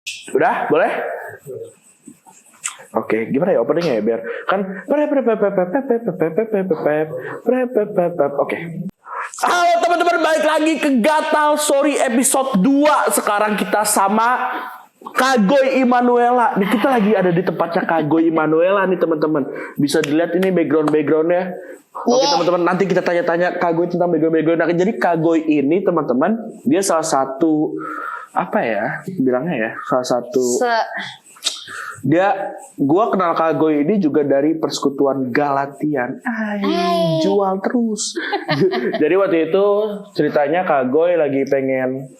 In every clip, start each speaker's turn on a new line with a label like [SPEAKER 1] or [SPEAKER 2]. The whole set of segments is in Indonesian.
[SPEAKER 1] Udah, boleh? Oke, gimana ya openingnya ya biar kan. Oke. Halo teman-teman, balik lagi ke Gatal Sorry episode 2. Sekarang kita sama Kagoy Emanuela. Nih, kita lagi ada di tempatnya Kagoy Emanuela nih teman-teman. Bisa dilihat ini background-backgroundnya. Oke teman-teman, nanti kita tanya-tanya Kagoy tentang background-background. Nah, jadi Kagoy ini teman-teman, dia salah satu apa ya bilangnya ya, salah satu gua kenal Kagoy ini juga dari persekutuan Galatian. Jual terus. Jadi waktu itu ceritanya Kagoy lagi pengen,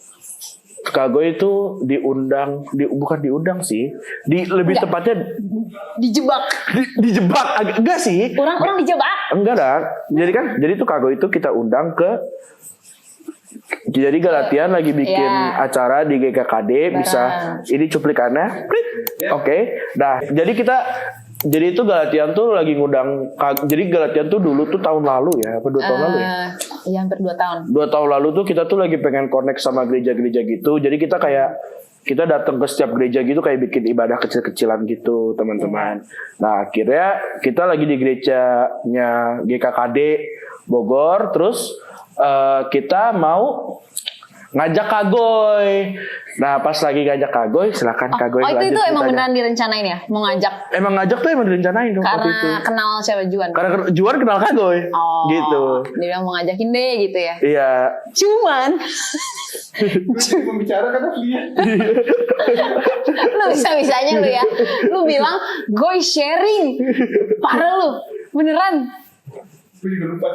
[SPEAKER 1] Kagoy itu bukan diundang sih, lebih tepatnya dijebak enggak sih?
[SPEAKER 2] Orang dijebak?
[SPEAKER 1] Enggak dah. Jadi tuh Kagoy itu kita undang ke, jadi Galatian lagi bikin acara di GKKD. Bisa ini cuplikannya. Oke. Nah, jadi itu Galatian tuh lagi ngundang. Jadi Galatian tuh dulu tuh tahun lalu ya, apa 2 tahun lalu ya?
[SPEAKER 2] Iya, hampir 2 tahun.
[SPEAKER 1] 2 tahun lalu tuh kita tuh lagi pengen connect sama gereja-gereja gitu. Jadi kita datang ke setiap gereja gitu, kayak bikin ibadah kecil-kecilan gitu, teman-teman. Nah, akhirnya kita lagi di gerejanya GKKD Bogor, terus kita mau ngajak Kagoy. Nah, pas lagi ngajak Kagoy, silakan Kagoy lanjut.
[SPEAKER 2] Itu emang beneran direncanain ya? Mau ngajak?
[SPEAKER 1] Emang ngajak tuh emang direncanain dong waktu itu.
[SPEAKER 2] Karena kenal siapa Juan?
[SPEAKER 1] Karena Juan kenal Kagoy. Gitu.
[SPEAKER 2] Dia bilang mau ngajakin deh gitu ya.
[SPEAKER 1] Iya.
[SPEAKER 2] Cuman
[SPEAKER 3] pembicara kan dia.
[SPEAKER 2] Lu bisa-bisanya lu ya. Lu bilang Goy sharing. Parah lu. Beneran.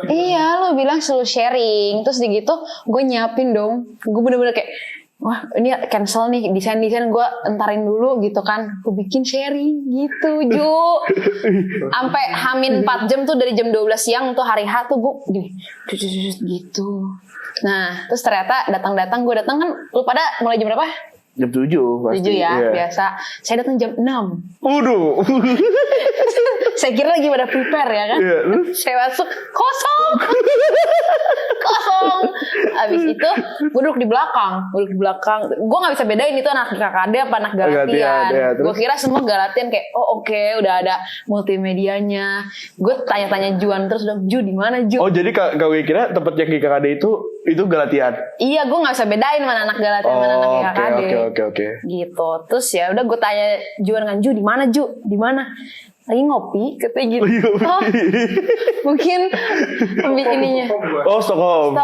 [SPEAKER 2] Iya, lu bilang selalu sharing. Terus gitu gue nyiapin dong. Gue bener-bener kayak, wah ini cancel nih, desain gue entarin dulu gitu kan. Gue bikin sharing gitu Ju. Sampai hamin 4 jam tuh, dari jam 12 siang tuh hari H tuh gue gitu. Nah terus ternyata gue datang kan, lu pada mulai jam berapa?
[SPEAKER 1] Jam 7 pasti.
[SPEAKER 2] 7 ya, biasa. Saya datang jam 6.
[SPEAKER 1] Waduh.
[SPEAKER 2] Saya kira lagi pada prepare ya kan. Saya masuk kosong. Abis itu gue duduk di belakang. Gue gak bisa bedain itu anak GKKD apa anak Galatian. Gue kira semua Galatian kayak, oke, udah ada multimedianya. Gue tanya-tanya Juan terus dong, Ju di mana Ju?
[SPEAKER 1] Oh, jadi kau kira tempat yang GKKD itu Galatian? Iya,
[SPEAKER 2] gue gak bisa bedain mana anak Galatian mana anak GKKD.
[SPEAKER 1] Oke.
[SPEAKER 2] Gitu. Terus ya udah gue tanya Juan kan, Ju di mana Ju? Di mana? Lagi ngopi, katanya gitu. Mungkin ininya.
[SPEAKER 1] Stockholm.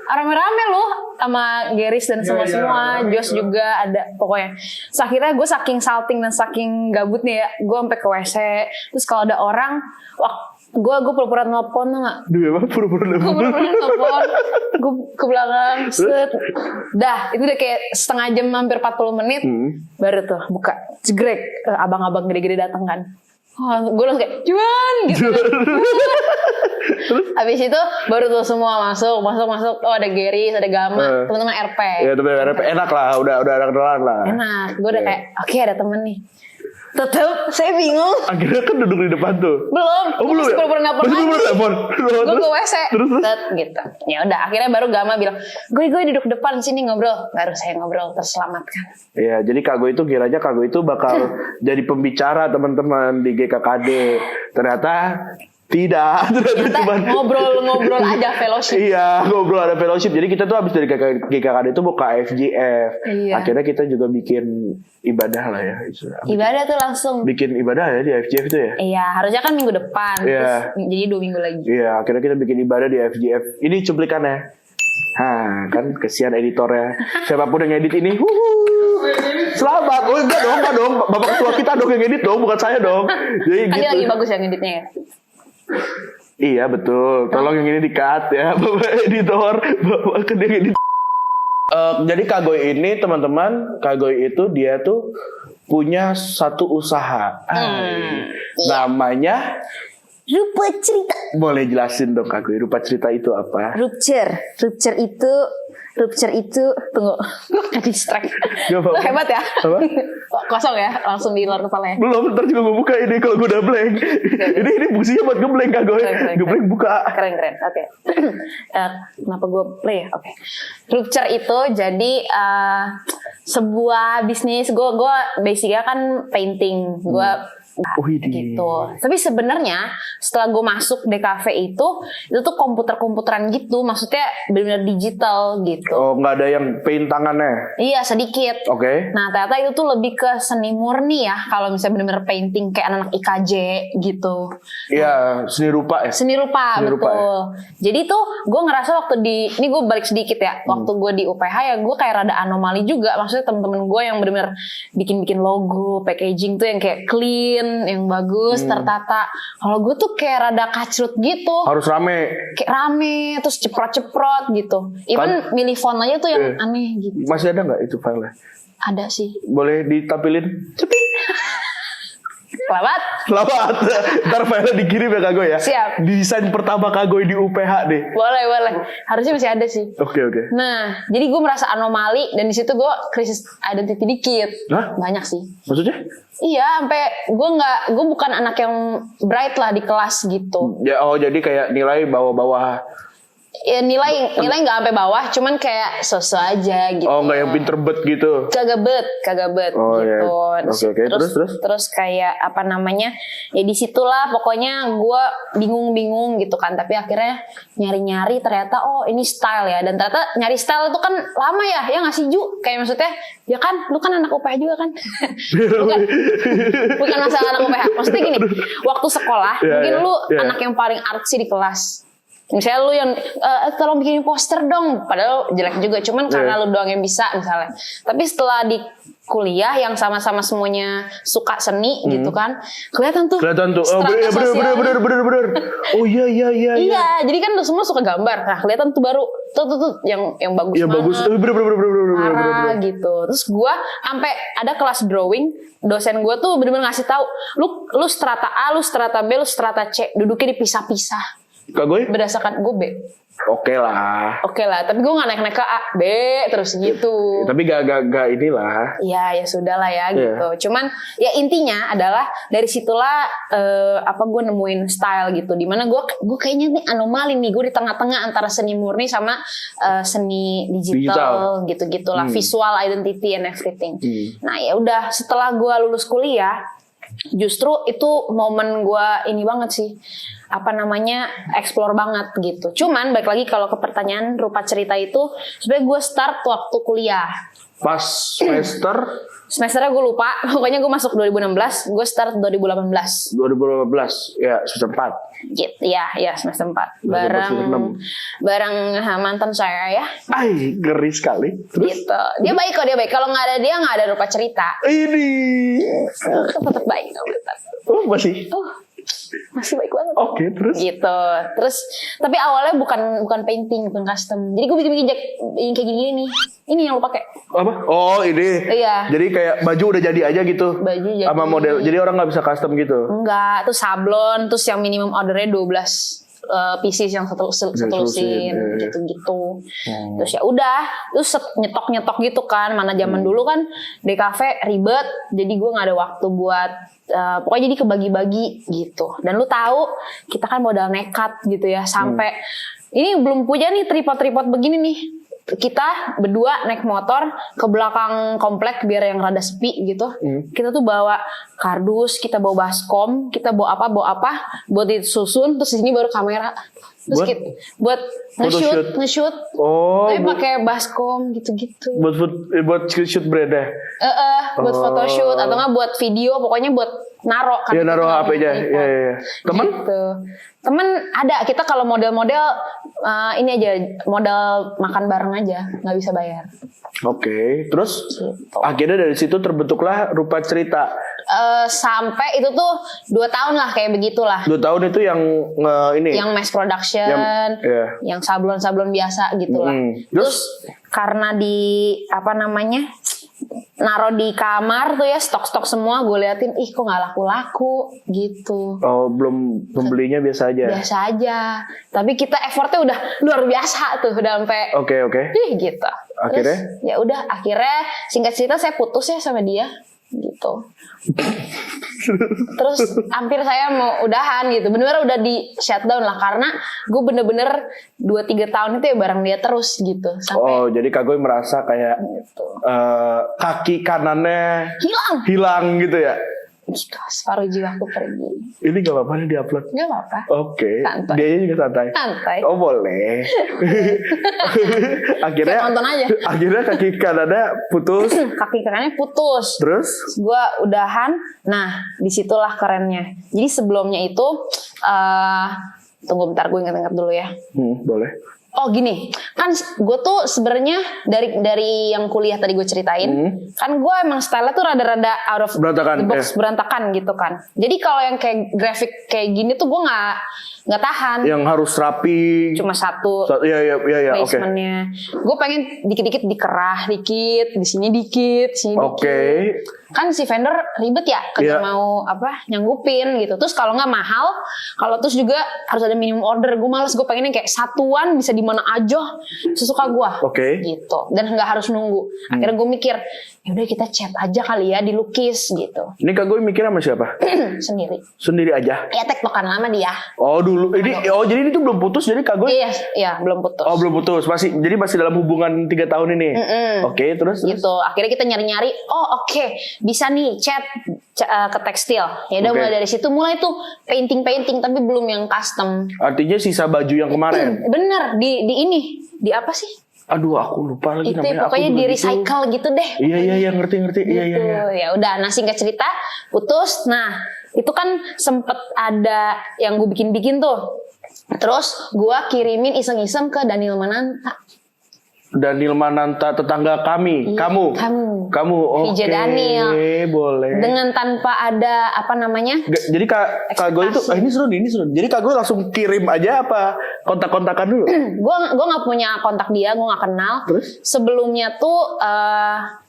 [SPEAKER 2] Rame-rame loh sama Geris dan semua. Jos juga ada pokoknya. Terus akhirnya gue saking salting dan saking gabutnya ya, gue sampai ke WC. Terus kalau ada orang, gue pura-pura nelpon tuh nggak?
[SPEAKER 1] Pura-pura
[SPEAKER 2] nelpon. Gue ke belakang, set. Dah, itu udah kayak setengah jam, hampir 40 menit. Baru tuh buka, jegrek, abang-abang gede-gede datang kan. Gue langsung kayak Juan gitu. Habis itu baru tuh semua masuk. Oh ada Geris, ada Gama, teman-teman RP.
[SPEAKER 1] Iya, teman-teman RP enak lah, udah ada kenalan lah.
[SPEAKER 2] Enak, gue udah kayak oke, ada temen nih. Tetep saya bingung.
[SPEAKER 1] Akhirnya kan duduk di depan tuh.
[SPEAKER 2] Belum.
[SPEAKER 1] Belum ya?
[SPEAKER 2] Pura-pura nelpon lagi. Gue ke WC.
[SPEAKER 1] Terus.
[SPEAKER 2] Gitu. Ya udah, akhirnya baru Gama bilang, gue duduk depan sini ngobrol. Baru saya ngobrol, terselamatkan.
[SPEAKER 1] Iya, jadi Kagoy itu kiranya Kagoy itu bakal jadi pembicara teman-teman di GKKD. Ternyata tidak.
[SPEAKER 2] Cuma ngobrol aja fellowship.
[SPEAKER 1] Iya, ngobrol ada fellowship. Jadi kita tuh habis dari GKKD itu buka FGF. Iya. Akhirnya kita juga bikin ibadah lah ya.
[SPEAKER 2] Ibadah tuh langsung.
[SPEAKER 1] Bikin ibadah ya di FGF itu ya?
[SPEAKER 2] Iya, harusnya kan minggu depan.
[SPEAKER 1] Iya.
[SPEAKER 2] Terus jadi 2 minggu lagi.
[SPEAKER 1] Iya, akhirnya kita bikin ibadah di FGF. Ini cuplikannya. Kan kesian editornya. Siapapun yang edit ini, selamat. Oh enggak dong. Bapak ketua kita dong yang edit dong, bukan saya dong. Jadi
[SPEAKER 2] kan
[SPEAKER 1] gitu.
[SPEAKER 2] dia lagi bagus yang editnya ya.
[SPEAKER 1] Iya betul. Tolong yang ini di-cut ya, Bapak editor. Bapak kan yang edit. Jadi Kagoy ini teman-teman, Kagoy itu dia tuh punya satu usaha. Namanya
[SPEAKER 2] Rupa Cerita.
[SPEAKER 1] Boleh jelasin dong Kagoy, Rupa Cerita itu apa?
[SPEAKER 2] Rupture itu tunggu. Tadi strike. Hebat ya?
[SPEAKER 1] Apa?
[SPEAKER 2] Kosong ya, langsung di luar kepala ya.
[SPEAKER 1] Belum, ntar juga gue buka ini kalau gue udah blank. Ini fungsinya buat ngeblank Kagoy. Ngeblank buka.
[SPEAKER 2] Keren. Oke. Kenapa gue play ya? Oke. Rupture itu jadi sebuah bisnis. Gue basicnya kan painting. Gue gitu. Tapi sebenarnya setelah gue masuk DKV itu tuh komputeran gitu, maksudnya benar-benar digital gitu.
[SPEAKER 1] Oh, nggak ada yang paint tangannya?
[SPEAKER 2] Iya, sedikit.
[SPEAKER 1] Oke.
[SPEAKER 2] Nah, ternyata itu tuh lebih ke seni murni ya, kalau misalnya benar-benar painting kayak anak IKJ gitu.
[SPEAKER 1] Iya, seni rupa ya.
[SPEAKER 2] Seni rupa,
[SPEAKER 1] Seni rupa,
[SPEAKER 2] betul. Jadi tuh gue ngerasa waktu ini gue balik sedikit ya, waktu gue di UPH ya gue kayak rada anomali juga, maksudnya temen-temen gue yang benar-benar bikin logo, packaging tuh yang kayak clean, yang bagus, tertata. Kalau gue tuh kayak rada kacrut gitu.
[SPEAKER 1] Harus rame.
[SPEAKER 2] Kayak rame, terus ceprot-ceprot gitu. Even milih font aja tuh yang aneh gitu.
[SPEAKER 1] Masih ada nggak itu filenya?
[SPEAKER 2] Ada sih.
[SPEAKER 1] Boleh ditampilin? Cepet.
[SPEAKER 2] Selamat.
[SPEAKER 1] Selamat. Ntar filenya dikirim ya Kak Goy ya.
[SPEAKER 2] Siap.
[SPEAKER 1] Desain pertama Kak Goy di UPH deh.
[SPEAKER 2] Boleh. Harusnya masih ada sih.
[SPEAKER 1] Oke.
[SPEAKER 2] Nah, jadi gue merasa anomali dan di situ gue krisis identity dikit.
[SPEAKER 1] Hah?
[SPEAKER 2] Banyak sih.
[SPEAKER 1] Maksudnya?
[SPEAKER 2] Iya, sampai gue bukan anak yang bright lah di kelas gitu.
[SPEAKER 1] Ya, jadi kayak nilai bawah-bawah.
[SPEAKER 2] Ya nilai nggak sampai bawah, cuman kayak sosok aja gitu.
[SPEAKER 1] Oh, nggak yang pinter bet gitu.
[SPEAKER 2] Kagak bet
[SPEAKER 1] Oh,
[SPEAKER 2] gitu.
[SPEAKER 1] Iya. Oke.
[SPEAKER 2] Terus kayak apa namanya? Ya disitulah pokoknya gue bingung gitu kan. Tapi akhirnya nyari ternyata ini style ya. Dan ternyata nyari style itu kan lama ya nggak sih Ju? Kayak maksudnya ya kan, lu kan anak UPH juga kan? bukan masalah anak UPH. Maksudnya gini, waktu sekolah mungkin lu anak yang paling artsy di kelas. Misalnya lu yang tolong bikin poster dong, padahal jelek juga, cuman karena lu doang yang bisa misalnya. Tapi setelah di kuliah yang sama-sama semuanya suka seni gitu kan, kelihatan tuh.
[SPEAKER 1] Oh, bener. Oh iya.
[SPEAKER 2] Iya, jadi kan lu semua suka gambar. Nah, kelihatan tuh baru tuh yang bagus
[SPEAKER 1] banget.
[SPEAKER 2] Bagus.
[SPEAKER 1] Bener.
[SPEAKER 2] Gitu. Terus gua sampai ada kelas drawing, dosen gua tuh bener-bener ngasih tahu, lu strata A, lu strata B, lu strata C, duduknya dipisah-pisah.
[SPEAKER 1] Kak Goy?
[SPEAKER 2] Berdasarkan gue B. Oke lah, tapi gue gak naik ke A, B terus gitu.
[SPEAKER 1] Tapi gak inilah.
[SPEAKER 2] Ya sudah lah ya gitu. Cuman ya intinya adalah dari situlah gue nemuin style gitu. Dimana gue kayaknya nih anomali nih, gue di tengah-tengah antara seni murni sama seni digital. Gitu-gitulah, visual identity and everything. Nah ya udah, setelah gue lulus kuliah, justru itu momen gue ini banget sih, explore banget gitu. Cuman balik lagi kalau ke pertanyaan rupa cerita itu, sebenarnya gue start waktu kuliah.
[SPEAKER 1] Pas
[SPEAKER 2] Semesternya gue lupa, pokoknya gue masuk 2016, gue start 2018.
[SPEAKER 1] 2018, ya semester 4.
[SPEAKER 2] Gitu, ya semester 4. Bareng mantan saya ya.
[SPEAKER 1] Ay, ngeri sekali. Terus?
[SPEAKER 2] Gitu. Dia baik kok, Kalau nggak ada dia nggak ada rupa cerita.
[SPEAKER 1] Ini.
[SPEAKER 2] Tetap baik.
[SPEAKER 1] Oh, masih baik banget. Oke, terus?
[SPEAKER 2] Gitu. Terus, tapi awalnya bukan painting, bukan custom. Jadi gue bikin kayak gini nih. Ini yang lo pakai.
[SPEAKER 1] Apa? Oh, ini.
[SPEAKER 2] Iya.
[SPEAKER 1] Jadi kayak baju udah jadi aja gitu.
[SPEAKER 2] Baju jadi.
[SPEAKER 1] Sama model. Jadi orang nggak bisa custom gitu.
[SPEAKER 2] Enggak, itu sablon, terus yang minimum ordernya 12 pieces yang satu lusin gitu. Terus ya udah, terus nyetok gitu kan. Mana zaman dulu kan di kafe ribet, jadi gue nggak ada waktu buat pokoknya jadi kebagi-bagi gitu. Dan lu tahu kita kan modal nekat gitu ya, sampai ini belum punya nih tripod begini nih. Kita berdua naik motor ke belakang komplek biar yang rada sepi gitu. Kita tuh bawa kardus, kita bawa baskom, kita bawa apa buat disusun, terus di sini baru kamera. Terus buat nge-shoot. Oh, tapi pakai baskom gitu-gitu.
[SPEAKER 1] Buat shoot brand ya?
[SPEAKER 2] Buat photoshoot atau nggak buat video, pokoknya buat naro kan.
[SPEAKER 1] Iya, naro HP aja. Iya. Temen?
[SPEAKER 2] Gitu. Temen ada, kita kalau model-model ini aja, modal makan bareng aja, nggak bisa bayar.
[SPEAKER 1] Oke, terus
[SPEAKER 2] gitu.
[SPEAKER 1] Akhirnya dari situ terbentuklah rupa cerita.
[SPEAKER 2] Sampai itu tuh 2 tahun lah kayak begitulah.
[SPEAKER 1] 2 tahun itu yang ini?
[SPEAKER 2] Yang mass production, yang sablon-sablon biasa gitu lah. Terus karena naro di kamar tuh ya, stok semua gue liatin, kok nggak laku-laku gitu.
[SPEAKER 1] Oh, belum pembelinya biasa aja. Tapi kita effortnya udah luar biasa tuh, udah sampai Oke.
[SPEAKER 2] gitu.
[SPEAKER 1] Akhirnya?
[SPEAKER 2] Terus, ya udah, akhirnya singkat cerita saya putus ya sama dia gitu. gitu. Terus hampir saya mau udahan gitu, bener-bener udah di shutdown lah karena gue bener-bener 2-3 tahun itu ya bareng dia terus gitu sampai
[SPEAKER 1] Oh, jadi Kak Goy merasa kayak
[SPEAKER 2] gitu.
[SPEAKER 1] kaki kanannya
[SPEAKER 2] Hilang.
[SPEAKER 1] hilang gitu ya?
[SPEAKER 2] Gitu, separuh jiwaku pergi.
[SPEAKER 1] Ini gak apa-apa nih diupload.
[SPEAKER 2] Gak apa-apa.
[SPEAKER 1] Oke,
[SPEAKER 2] Santai.
[SPEAKER 1] dia juga santai.
[SPEAKER 2] Santai.
[SPEAKER 1] Oh boleh. akhirnya
[SPEAKER 2] Kayak nonton aja.
[SPEAKER 1] Akhirnya kaki kanannya putus.
[SPEAKER 2] Kaki kanannya putus.
[SPEAKER 1] Terus?
[SPEAKER 2] Gue udahan. Nah, disitulah kerennya. Jadi sebelumnya itu, tunggu bentar gue ingat-ingat dulu ya.
[SPEAKER 1] Boleh.
[SPEAKER 2] Oh gini, kan gue tuh sebenarnya dari yang kuliah tadi gue ceritain, kan gue emang style-nya tuh rada-rada out of
[SPEAKER 1] Berantakan,
[SPEAKER 2] the box, berantakan gitu kan. Jadi kalau yang kayak grafik kayak gini tuh gue nggak tahan.
[SPEAKER 1] Yang harus rapi.
[SPEAKER 2] Cuma satu
[SPEAKER 1] Iya, oke.
[SPEAKER 2] placementnya. Gue pengen dikit-dikit dikerah dikit, di sini dikit, sini
[SPEAKER 1] Oke.
[SPEAKER 2] dikit. Kan si vendor ribet ya,
[SPEAKER 1] Iya.
[SPEAKER 2] mau nyanggupin gitu. Terus kalau nggak mahal, kalau terus juga harus ada minimum order. Gue males, gue pengennya kayak satuan bisa di mana aja, sesuka gue.
[SPEAKER 1] Oke.
[SPEAKER 2] Gitu. Dan nggak harus nunggu. Akhirnya gue mikir, yaudah kita chat aja kali ya, dilukis gitu.
[SPEAKER 1] Ini Kak Goy mikir sama siapa?
[SPEAKER 2] Sendiri.
[SPEAKER 1] Sendiri aja.
[SPEAKER 2] Ya tektokan lama dia.
[SPEAKER 1] Oh dulu. Jadi ini tuh belum putus, jadi Kak Goy.
[SPEAKER 2] Iya, belum putus.
[SPEAKER 1] Oh belum putus, jadi masih dalam hubungan 3 tahun ini. Oke, terus?
[SPEAKER 2] Gitu. Akhirnya kita nyari-nyari. Oh oke, bisa nih chat ke tekstil. Ya udah
[SPEAKER 1] Oke.
[SPEAKER 2] mulai dari situ mulai tuh painting tapi belum yang custom.
[SPEAKER 1] Artinya sisa baju yang kemarin.
[SPEAKER 2] Bener di apa sih?
[SPEAKER 1] Aduh, aku lupa lagi
[SPEAKER 2] Itu
[SPEAKER 1] namanya.
[SPEAKER 2] pokoknya
[SPEAKER 1] Aku
[SPEAKER 2] di
[SPEAKER 1] juga gitu.
[SPEAKER 2] recycle gitu deh.
[SPEAKER 1] Iya, ngerti. Iya.
[SPEAKER 2] Gitu. Ya udah, nah singkat cerita putus. Nah itu kan sempet ada yang gue bikin tuh. Terus gue kirimin iseng-iseng ke Daniel Mananta.
[SPEAKER 1] Daniel Mananta, tetangga kami.
[SPEAKER 2] Iya,
[SPEAKER 1] Kamu. Oke.
[SPEAKER 2] VJ Daniel.
[SPEAKER 1] Boleh.
[SPEAKER 2] Dengan tanpa ada apa namanya?
[SPEAKER 1] Jadi Kak Goy itu ini seru nih. Jadi Kak Goy langsung kirim aja apa kontak-kontakan dulu?
[SPEAKER 2] Gue nggak punya kontak dia, gue nggak kenal.
[SPEAKER 1] Terus?
[SPEAKER 2] Sebelumnya tuh,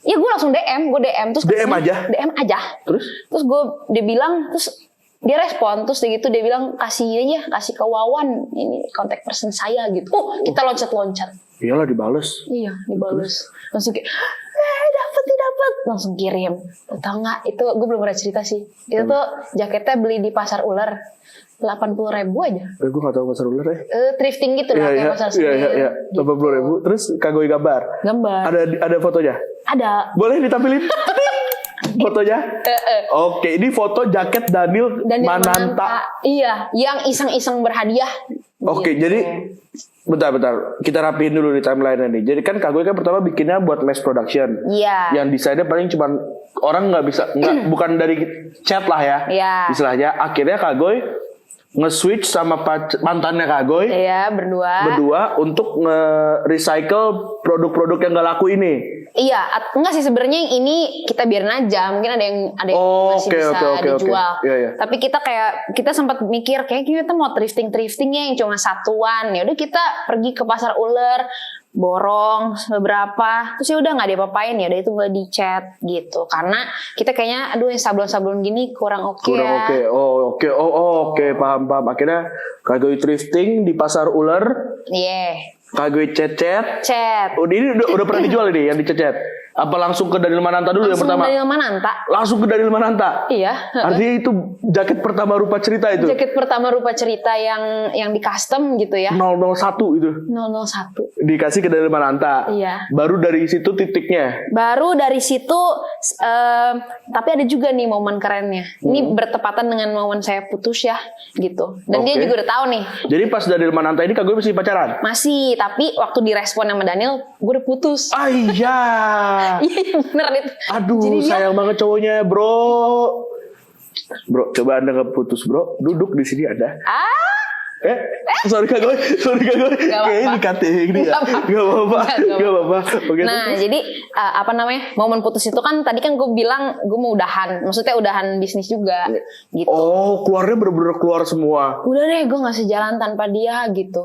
[SPEAKER 2] ya gue langsung DM terus
[SPEAKER 1] DM aja?
[SPEAKER 2] DM aja.
[SPEAKER 1] Terus?
[SPEAKER 2] Dia bilang, terus dia respon, terus dia bilang kasih ke Wawan ini kontak person saya gitu. Kita loncat.
[SPEAKER 1] Iyalah dibales.
[SPEAKER 2] Iya, dibales. Langsung kayak, dapet. Langsung kirim. Tahu nggak? Itu gue belum pernah cerita sih. Itu tuh jaketnya beli di pasar ular. 80.000 aja.
[SPEAKER 1] Gue gak tahu pasar ular ya.
[SPEAKER 2] Thrifting gitu lah kayak pasar sendiri.
[SPEAKER 1] Iya. 80.000. Terus Kak Goy gambar. Ada fotonya?
[SPEAKER 2] Ada.
[SPEAKER 1] Boleh ditampilin? Fotonya? Oke, ini foto jaket Daniel Mananta.
[SPEAKER 2] Iya, yang iseng-iseng berhadiah.
[SPEAKER 1] Oke,
[SPEAKER 2] Gitu.
[SPEAKER 1] jadi bentar. Kita rapiin dulu di timeline ini. Jadi kan Kak Goy kan pertama bikinnya buat mass production.
[SPEAKER 2] Iya.
[SPEAKER 1] Yang desainnya paling cuman orang bukan dari chat lah ya.
[SPEAKER 2] Iya.
[SPEAKER 1] Istilahnya. Akhirnya Kak Goy nge-switch sama mantannya Kak Goy.
[SPEAKER 2] Iya, berdua
[SPEAKER 1] Untuk nge-recycle produk-produk yang gak laku ini.
[SPEAKER 2] Iya, enggak sih sebenarnya yang ini kita biarin aja. Mungkin ada yang masih
[SPEAKER 1] Oke,
[SPEAKER 2] bisa
[SPEAKER 1] oke.
[SPEAKER 2] dijual.
[SPEAKER 1] Iya.
[SPEAKER 2] Tapi kita sempat mikir kayak kita mau thriftingnya yang cuma satuan. Ya udah kita pergi ke pasar ular, borong beberapa. Terus ya udah nggak diapa-apain, ya udah itu nggak dicat gitu. Karena kita kayaknya yang sablon-sablon gini kurang oke.
[SPEAKER 1] Oke, paham. Akhirnya Kak Goy thrifting di pasar ular.
[SPEAKER 2] Iya.
[SPEAKER 1] Kak Goy cet-cet.
[SPEAKER 2] Ini
[SPEAKER 1] Udah pernah dijual ini yang dicet-cet? Apa langsung ke Daniel Mananta dulu yang pertama?
[SPEAKER 2] Daniel Mananta.
[SPEAKER 1] Langsung ke Daniel Mananta?
[SPEAKER 2] Iya.
[SPEAKER 1] Artinya itu jaket pertama rupa cerita itu?
[SPEAKER 2] Jaket pertama rupa cerita yang di custom gitu ya.
[SPEAKER 1] 001 itu?
[SPEAKER 2] 001.
[SPEAKER 1] Dikasih ke Daniel Mananta?
[SPEAKER 2] Iya.
[SPEAKER 1] Baru dari situ titiknya?
[SPEAKER 2] Baru dari situ, tapi ada juga nih momen kerennya. Ini bertepatan dengan momen saya putus ya, gitu. Dan dia juga udah tahu nih.
[SPEAKER 1] Jadi pas Daniel Mananta ini Kak Goy masih pacaran?
[SPEAKER 2] Masih, tapi waktu direspon sama Daniel, gue udah putus.
[SPEAKER 1] Iya.
[SPEAKER 2] Iya bener itu.
[SPEAKER 1] Aduh,
[SPEAKER 2] Jadi
[SPEAKER 1] sayang banget cowoknya, bro. Bro, coba Anda nggak putus, bro. Duduk di sini ada. Sorry Kak Goy. Kayaknya ini cutting ini ya. Gak apa-apa. Oke,
[SPEAKER 2] nah, jadi momen putus itu kan tadi kan gue bilang gue mau udahan. Maksudnya udahan bisnis juga gitu.
[SPEAKER 1] Oh, keluarnya bener-bener keluar semua.
[SPEAKER 2] Udah deh, gue gak sejalan tanpa dia gitu.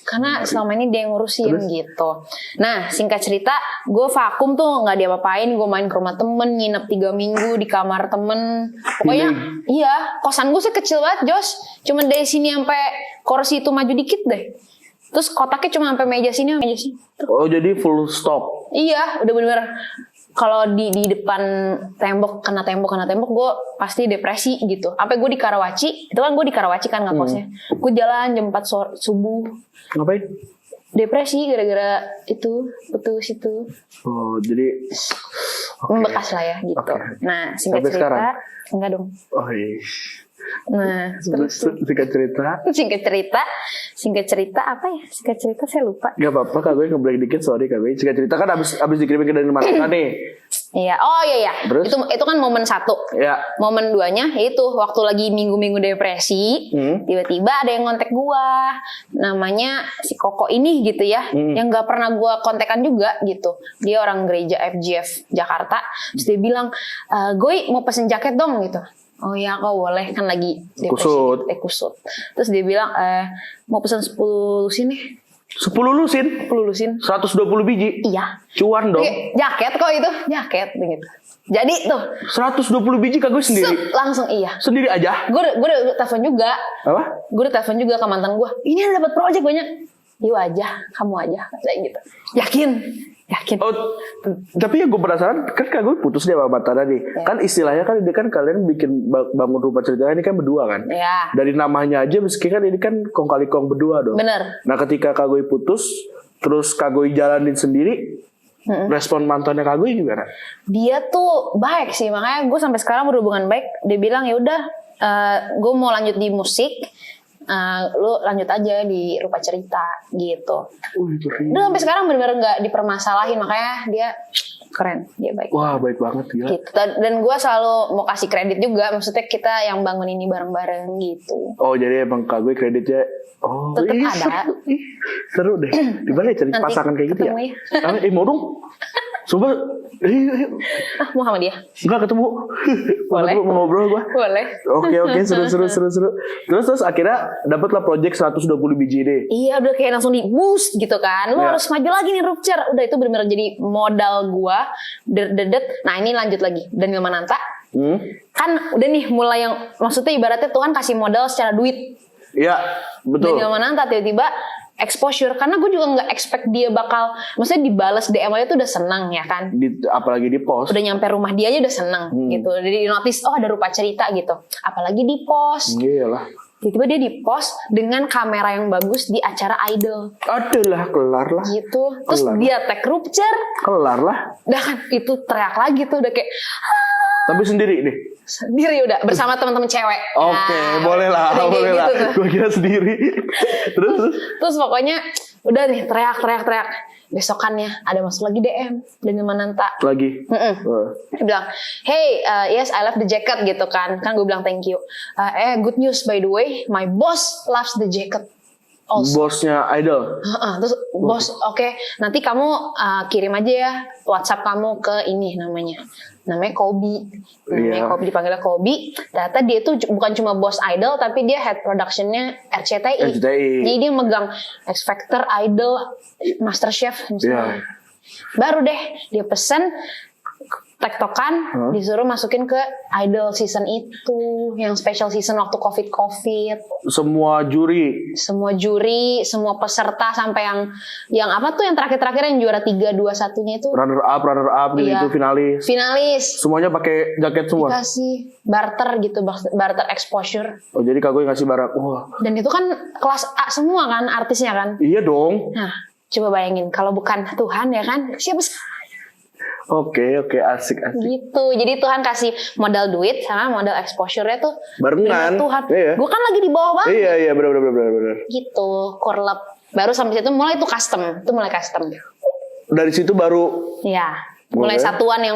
[SPEAKER 2] Karena selama ini dia yang ngurusin gitu. Nah, singkat cerita, gue vakum tuh gak diapa-apain. Gue main ke rumah temen, nginep 3 minggu di kamar temen. Pokoknya, iya, kosan gue sih kecil banget, Jos. Cuma dari sini sampai kursi itu maju dikit deh. Terus kotaknya cuma sampai meja sini.
[SPEAKER 1] Oh, jadi full stop.
[SPEAKER 2] Iya, udah bener-bener kalau di depan tembok kena tembok gue pasti depresi gitu. Sampai gue di Karawaci, itu kan gue di Karawaci kan ngekosnya. Gue jalan jam 4 subuh.
[SPEAKER 1] Ngapain?
[SPEAKER 2] Depresi gara-gara itu putus itu.
[SPEAKER 1] Oh, jadi
[SPEAKER 2] Membekas lah ya gitu.
[SPEAKER 1] Oke.
[SPEAKER 2] Nah, singkat
[SPEAKER 1] Sampai
[SPEAKER 2] cerita,
[SPEAKER 1] sekarang?
[SPEAKER 2] enggak dong.
[SPEAKER 1] oh iya.
[SPEAKER 2] Nah, terus
[SPEAKER 1] Singkat cerita.
[SPEAKER 2] singkat cerita apa ya? Singkat cerita saya lupa.
[SPEAKER 1] Gak apa-apa Kak gue nge-break dikit, sorry Kak gue. Singkat cerita kan abis dikirimin ke dari mana nih.
[SPEAKER 2] Iya, oh iya.
[SPEAKER 1] Terus?
[SPEAKER 2] Itu kan momen 1.
[SPEAKER 1] Ya.
[SPEAKER 2] Momen 2-nya yaitu waktu lagi minggu-minggu depresi, tiba-tiba ada yang ngontek gua. Namanya si Koko ini gitu ya, yang gak pernah gua kontekan juga gitu. Dia orang gereja FGF Jakarta. Terus dia bilang, "Goy mau pesen jaket dong," gitu. Oh ya, kok boleh, kan lagi depresi. Kusut. Terus dia bilang, mau pesen 10 sini.
[SPEAKER 1] 10 lusin.
[SPEAKER 2] 10 lusin.
[SPEAKER 1] 120 biji.
[SPEAKER 2] Iya.
[SPEAKER 1] Cuan dong.
[SPEAKER 2] Jaket kok itu, jaket gitu. Jadi tuh
[SPEAKER 1] 120 biji Kak gue sendiri.
[SPEAKER 2] langsung iya.
[SPEAKER 1] Sendiri aja.
[SPEAKER 2] Gue udah telepon juga.
[SPEAKER 1] Apa?
[SPEAKER 2] Gue udah telepon juga ke mantan gue. Ini ada dapat project banyak. Yuk aja, kamu aja, kayak gitu. Yakin.
[SPEAKER 1] Oh, tapi yang gue penasaran kan Kak gue putus dia sama mantan tadi.
[SPEAKER 2] Ya.
[SPEAKER 1] Kan istilahnya kan ini kan kalian bikin bangun rumah cerita ini kan berdua kan.
[SPEAKER 2] Ya.
[SPEAKER 1] Dari namanya aja meski kan ini kan kong kali kong berdua dong.
[SPEAKER 2] Bener.
[SPEAKER 1] Nah ketika Kak gue putus, terus Kak gue jalanin sendiri, respon mantannya Kak gue gimana?
[SPEAKER 2] Dia tuh baik sih, makanya gue sampai sekarang berhubungan baik. Dia bilang ya udah, gue mau lanjut di musik. Lu lanjut aja di rupa cerita gitu.
[SPEAKER 1] Itu
[SPEAKER 2] Udah sampai sekarang benar-benar nggak dipermasalahin, makanya dia keren, dia baik.
[SPEAKER 1] wah baik banget ya.
[SPEAKER 2] Gitu. Dan gue selalu mau kasih kredit juga, maksudnya kita yang bangun ini bareng-bareng gitu.
[SPEAKER 1] Oh jadi emang Kak gue kreditnya
[SPEAKER 2] Tetep ada.
[SPEAKER 1] Seru deh. Di mana cari
[SPEAKER 2] Nanti
[SPEAKER 1] pasangan kayak gitu ya?
[SPEAKER 2] ketemu ya.
[SPEAKER 1] Mau dong. Coba
[SPEAKER 2] Mau sama dia?
[SPEAKER 1] enggak ketemu.
[SPEAKER 2] Boleh.
[SPEAKER 1] Mau ngobrol gua.
[SPEAKER 2] Boleh.
[SPEAKER 1] Oke, seru. Terus akhirnya dapatlah project 120 biji deh.
[SPEAKER 2] Iya, udah kayak langsung di boost gitu kan. Lo
[SPEAKER 1] Ya.
[SPEAKER 2] harus maju lagi nih Rupture. Udah itu benar-benar jadi modal gua. Dedet. Nah ini lanjut lagi. Daniel Mananta. Kan udah nih mulai yang maksudnya ibaratnya Tuhan kasih modal secara duit.
[SPEAKER 1] Iya, betul.
[SPEAKER 2] Daniel Mananta tiba-tiba exposure, karena gue juga nggak expect dia bakal, maksudnya dibales DM aja tuh udah senang ya kan.
[SPEAKER 1] Apalagi di post.
[SPEAKER 2] Udah nyampe rumah dia aja udah senang gitu. Jadi di notice, oh ada rupa cerita gitu. Apalagi di post.
[SPEAKER 1] Iyalah.
[SPEAKER 2] Tiba-tiba dia di post dengan kamera yang bagus di acara Idol.
[SPEAKER 1] Adalah kelar lah.
[SPEAKER 2] Gitu. Terus
[SPEAKER 1] Kelar.
[SPEAKER 2] dia tag Rupture.
[SPEAKER 1] Kelar lah.
[SPEAKER 2] Udah kan itu teriak lagi tuh udah kayak
[SPEAKER 1] Tapi sendiri deh.
[SPEAKER 2] sendiri udah bersama teman-teman cewek.
[SPEAKER 1] Oke, boleh lah,
[SPEAKER 2] udah kayak
[SPEAKER 1] boleh lah.
[SPEAKER 2] gitu tuh.
[SPEAKER 1] Gue kira sendiri.
[SPEAKER 2] Terus pokoknya udah nih teriak. Besokannya ada masuk lagi DM Daniel Mananta.
[SPEAKER 1] Lagi.
[SPEAKER 2] Dia bilang, hey, yes I love the jacket gitu kan. Kan gue bilang thank you. Good news by the way, my boss loves the jacket. Also.
[SPEAKER 1] Bosnya Idol.
[SPEAKER 2] Terus bos, oke, nanti kamu kirim aja ya WhatsApp kamu ke ini namanya Kobi.
[SPEAKER 1] Iya.
[SPEAKER 2] Kobi, dipanggilnya Kobi. Ternyata dia tuh bukan cuma bos Idol, tapi dia head productionnya RCTI. Jadi dia megang X Factor, Idol, MasterChef misalnya.
[SPEAKER 1] Iya.
[SPEAKER 2] Baru deh dia pesen tektokan, disuruh masukin ke Idol season itu, yang special season waktu COVID.
[SPEAKER 1] Semua juri,
[SPEAKER 2] semua peserta sampai yang apa tuh yang terakhir yang juara 3, 2, 1-nya itu
[SPEAKER 1] runner up gitu,
[SPEAKER 2] Iya.
[SPEAKER 1] itu finalis. Semuanya pakai jaket semua.
[SPEAKER 2] dikasih barter gitu, barter exposure.
[SPEAKER 1] Oh jadi Kak gue ngasih barang. Wah.
[SPEAKER 2] Dan itu kan kelas A semua kan artisnya kan.
[SPEAKER 1] Iya dong.
[SPEAKER 2] Nah, coba bayangin kalau bukan Tuhan ya kan, siapa sih?
[SPEAKER 1] Oke, asik.
[SPEAKER 2] Gitu. Jadi Tuhan kasih modal duit sama modal exposure-nya tuh
[SPEAKER 1] Barengan.
[SPEAKER 2] Tuhan.
[SPEAKER 1] Iya.
[SPEAKER 2] Gue kan lagi di bawah banget.
[SPEAKER 1] Iya, benar.
[SPEAKER 2] Gitu, core lab. Baru sampai situ mulai tuh custom.
[SPEAKER 1] Dari situ baru
[SPEAKER 2] Ya, mulai
[SPEAKER 1] Boleh.
[SPEAKER 2] satuan yang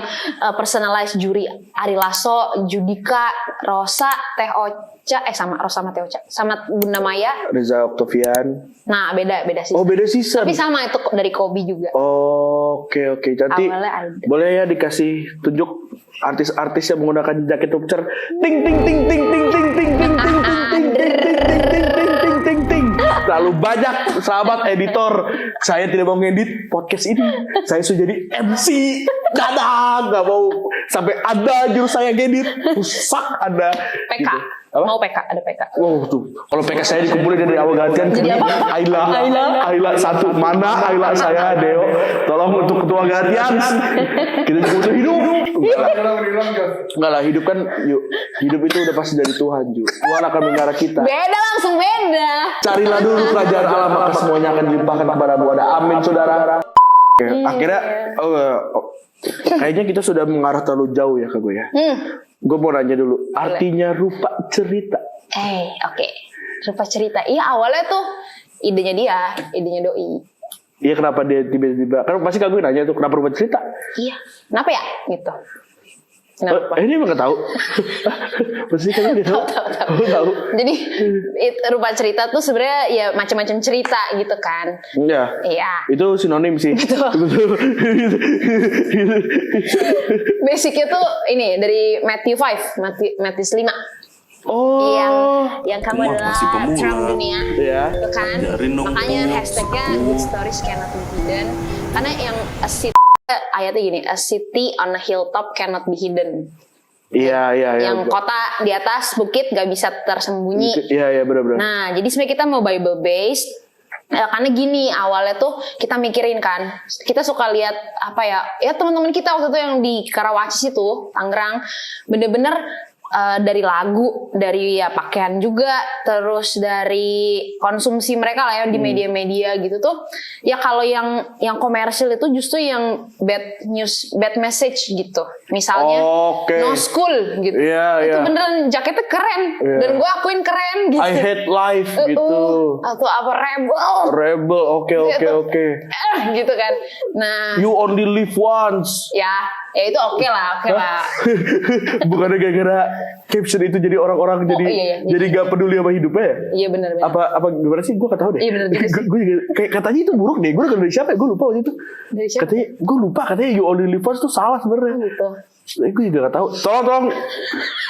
[SPEAKER 2] personalized juri. Ari Lasso, Judika, Rosa, Teh Ocha, sama Rosa sama Teh Ocha, sama Bunda Maya.
[SPEAKER 1] Reza Octavian.
[SPEAKER 2] Nah, beda sih.
[SPEAKER 1] Oh, beda season.
[SPEAKER 2] Tapi sama itu dari Kobi juga.
[SPEAKER 1] Oke. Nanti
[SPEAKER 2] Awalnya ada.
[SPEAKER 1] boleh ya dikasih tunjuk artis-artis yang menggunakan jaket Rupture. Ting ting ting ting ting ting ting ting ting ting ting ting ting. Terlalu banyak sahabat editor. Saya tidak mau ngedit podcast ini. Saya sudah jadi MC. Nggak mau sampai ada jurus saya ngedit. Rusak ada.
[SPEAKER 2] PK.
[SPEAKER 1] Apa?
[SPEAKER 2] Mau PK, ada PK.
[SPEAKER 1] Wow tuh, kalau PK saya dikumpulin dari awal gantian.
[SPEAKER 2] Jadi apa?
[SPEAKER 1] Ayla satu, mana Ayla saya Deo, tolong untuk ketua gantian. Kita juga hidup. Enggak lah, hidup kan, hidup itu udah pasti dari Tuhan Ju. Tuhan akan mengarah kita.
[SPEAKER 2] Beda, langsung beda.
[SPEAKER 1] Carilah dulu kerajaan Allah, maka semuanya akan dilimpahkan kepadamu. Ada amin saudara. Oke, akhirnya kayaknya kita sudah mengarah terlalu jauh ya Kak gue ya. Gue mau nanya dulu, artinya rupa cerita.
[SPEAKER 2] Oke. Rupa cerita. Iya, awalnya tuh idenya Doi.
[SPEAKER 1] Iya, kenapa dia tiba-tiba? Kan pasti Kak gue nanya tuh, kenapa rupa cerita?
[SPEAKER 2] Iya. Kenapa ya? Gitu. Kenapa?
[SPEAKER 1] Ini emang gak tahu. Pasti Kak gue tahu. Tahu.
[SPEAKER 2] Jadi rupa cerita tuh sebenarnya ya macam-macam cerita gitu kan. Iya.
[SPEAKER 1] Itu sinonim sih.
[SPEAKER 2] Betul. Basicnya tuh ini dari Matthew 5, Matthew 5.
[SPEAKER 1] Oh.
[SPEAKER 2] Yang kamu adalah terang dunia.
[SPEAKER 1] Iya.
[SPEAKER 2] Itu kan. Makanya hashtagnya good stories cannot be hidden. Karena yang ayatnya gini, a city on a hilltop cannot be hidden.
[SPEAKER 1] Iya.
[SPEAKER 2] Yang kota di atas bukit gak bisa tersembunyi.
[SPEAKER 1] Iya benar-benar.
[SPEAKER 2] Nah, jadi sebenarnya kita mau Bible based. Karena gini, awalnya tuh kita mikirin kan, kita suka lihat apa ya teman-teman kita waktu itu yang di Karawaci itu, Tangerang, bener-bener dari lagu, dari ya pakaian juga, terus dari konsumsi mereka lah ya di media-media gitu tuh. Ya kalau yang komersil itu justru yang bad news, bad message gitu. Misalnya no school gitu. Itu beneran jaketnya keren dan gue akuin keren gitu.
[SPEAKER 1] I hate life gitu.
[SPEAKER 2] Atau apa rebel. Oke. Gitu kan. Nah,
[SPEAKER 1] you only live once.
[SPEAKER 2] Ya itu oke lah.
[SPEAKER 1] Bukannya gara-gara caption itu jadi orang-orang jadi gak peduli sama hidupnya ya?
[SPEAKER 2] Iya benar.
[SPEAKER 1] Apa gimana sih? Gue gak tahu deh.
[SPEAKER 2] Iya benar juga sih.
[SPEAKER 1] Gue kayak katanya itu buruk deh. Gue dari siapa ya? Gue lupa waktu itu.
[SPEAKER 2] Dari siapa?
[SPEAKER 1] Katanya gue lupa. Katanya you only live once tuh salah sebenarnya.
[SPEAKER 2] Gitu.
[SPEAKER 1] Gue juga gak tahu. Tolong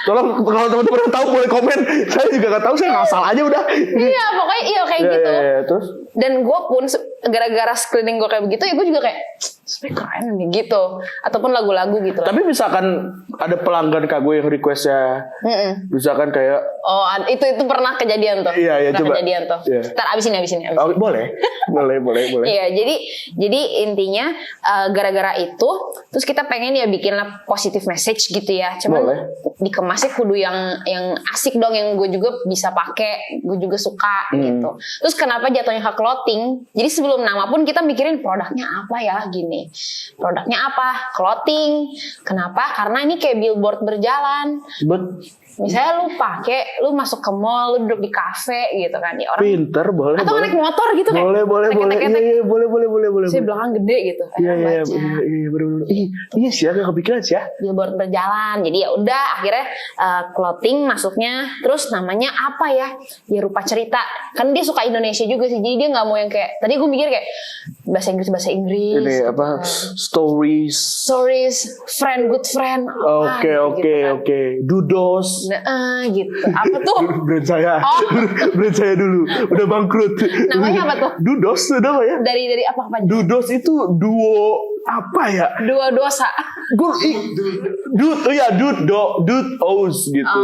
[SPEAKER 1] kalau teman-teman tahu boleh komen. Saya juga gak tahu. Saya ngasal aja udah.
[SPEAKER 2] Iya pokoknya kayak gitu.
[SPEAKER 1] Iya, terus?
[SPEAKER 2] Dan gue pun gara-gara screening gue kayak begitu ya gue juga kayak sebenernya keren nih gitu. Ataupun lagu-lagu gitu lah.
[SPEAKER 1] Tapi misalkan ada pelanggan Kak gue yang requestnya, misalkan kayak
[SPEAKER 2] itu pernah kejadian tuh.
[SPEAKER 1] Iya coba.
[SPEAKER 2] Kejadian tuh.
[SPEAKER 1] Iya.
[SPEAKER 2] Ntar abisin.
[SPEAKER 1] Oh, boleh.
[SPEAKER 2] Iya jadi intinya gara-gara itu terus kita pengen ya bikinlah positive message gitu ya. Cuman dikemasnya kudu yang asik dong, yang gue juga bisa pakai, gue juga suka gitu. Terus kenapa jatuhnya ke clothing? Jadi sebelum nama pun kita mikirin produknya apa ya gini. Produknya apa? Clothing. Kenapa? Karena ini kayak billboard berjalan. Misalnya lu pakai, lu masuk ke mall, lu duduk di kafe gitu kan ya orang.
[SPEAKER 1] Pinter, boleh.
[SPEAKER 2] Atau naik motor gitu kan.
[SPEAKER 1] Boleh. Iya, boleh.
[SPEAKER 2] Saya belakang gede gitu.
[SPEAKER 1] Iya, bener. Iya sih, aku kepikiran sih ya.
[SPEAKER 2] Billboard berjalan. Jadi ya udah akhirnya clothing masuknya. Terus namanya apa ya? Ya rupa cerita. Kan dia suka Indonesia juga sih. Jadi dia nggak mau yang kayak tadi gue mikir kayak bahasa Inggris.
[SPEAKER 1] Ini apa? Stories,
[SPEAKER 2] good friend.
[SPEAKER 1] Oke. Dudos.
[SPEAKER 2] Nah, gitu. Apa tuh?
[SPEAKER 1] Brand saya dulu udah bangkrut.
[SPEAKER 2] Namanya apa tuh?
[SPEAKER 1] Dudos itu apa ya?
[SPEAKER 2] Dari apa?
[SPEAKER 1] Dudos itu duo apa ya?
[SPEAKER 2] Dua dosa.
[SPEAKER 1] Dudos gitu.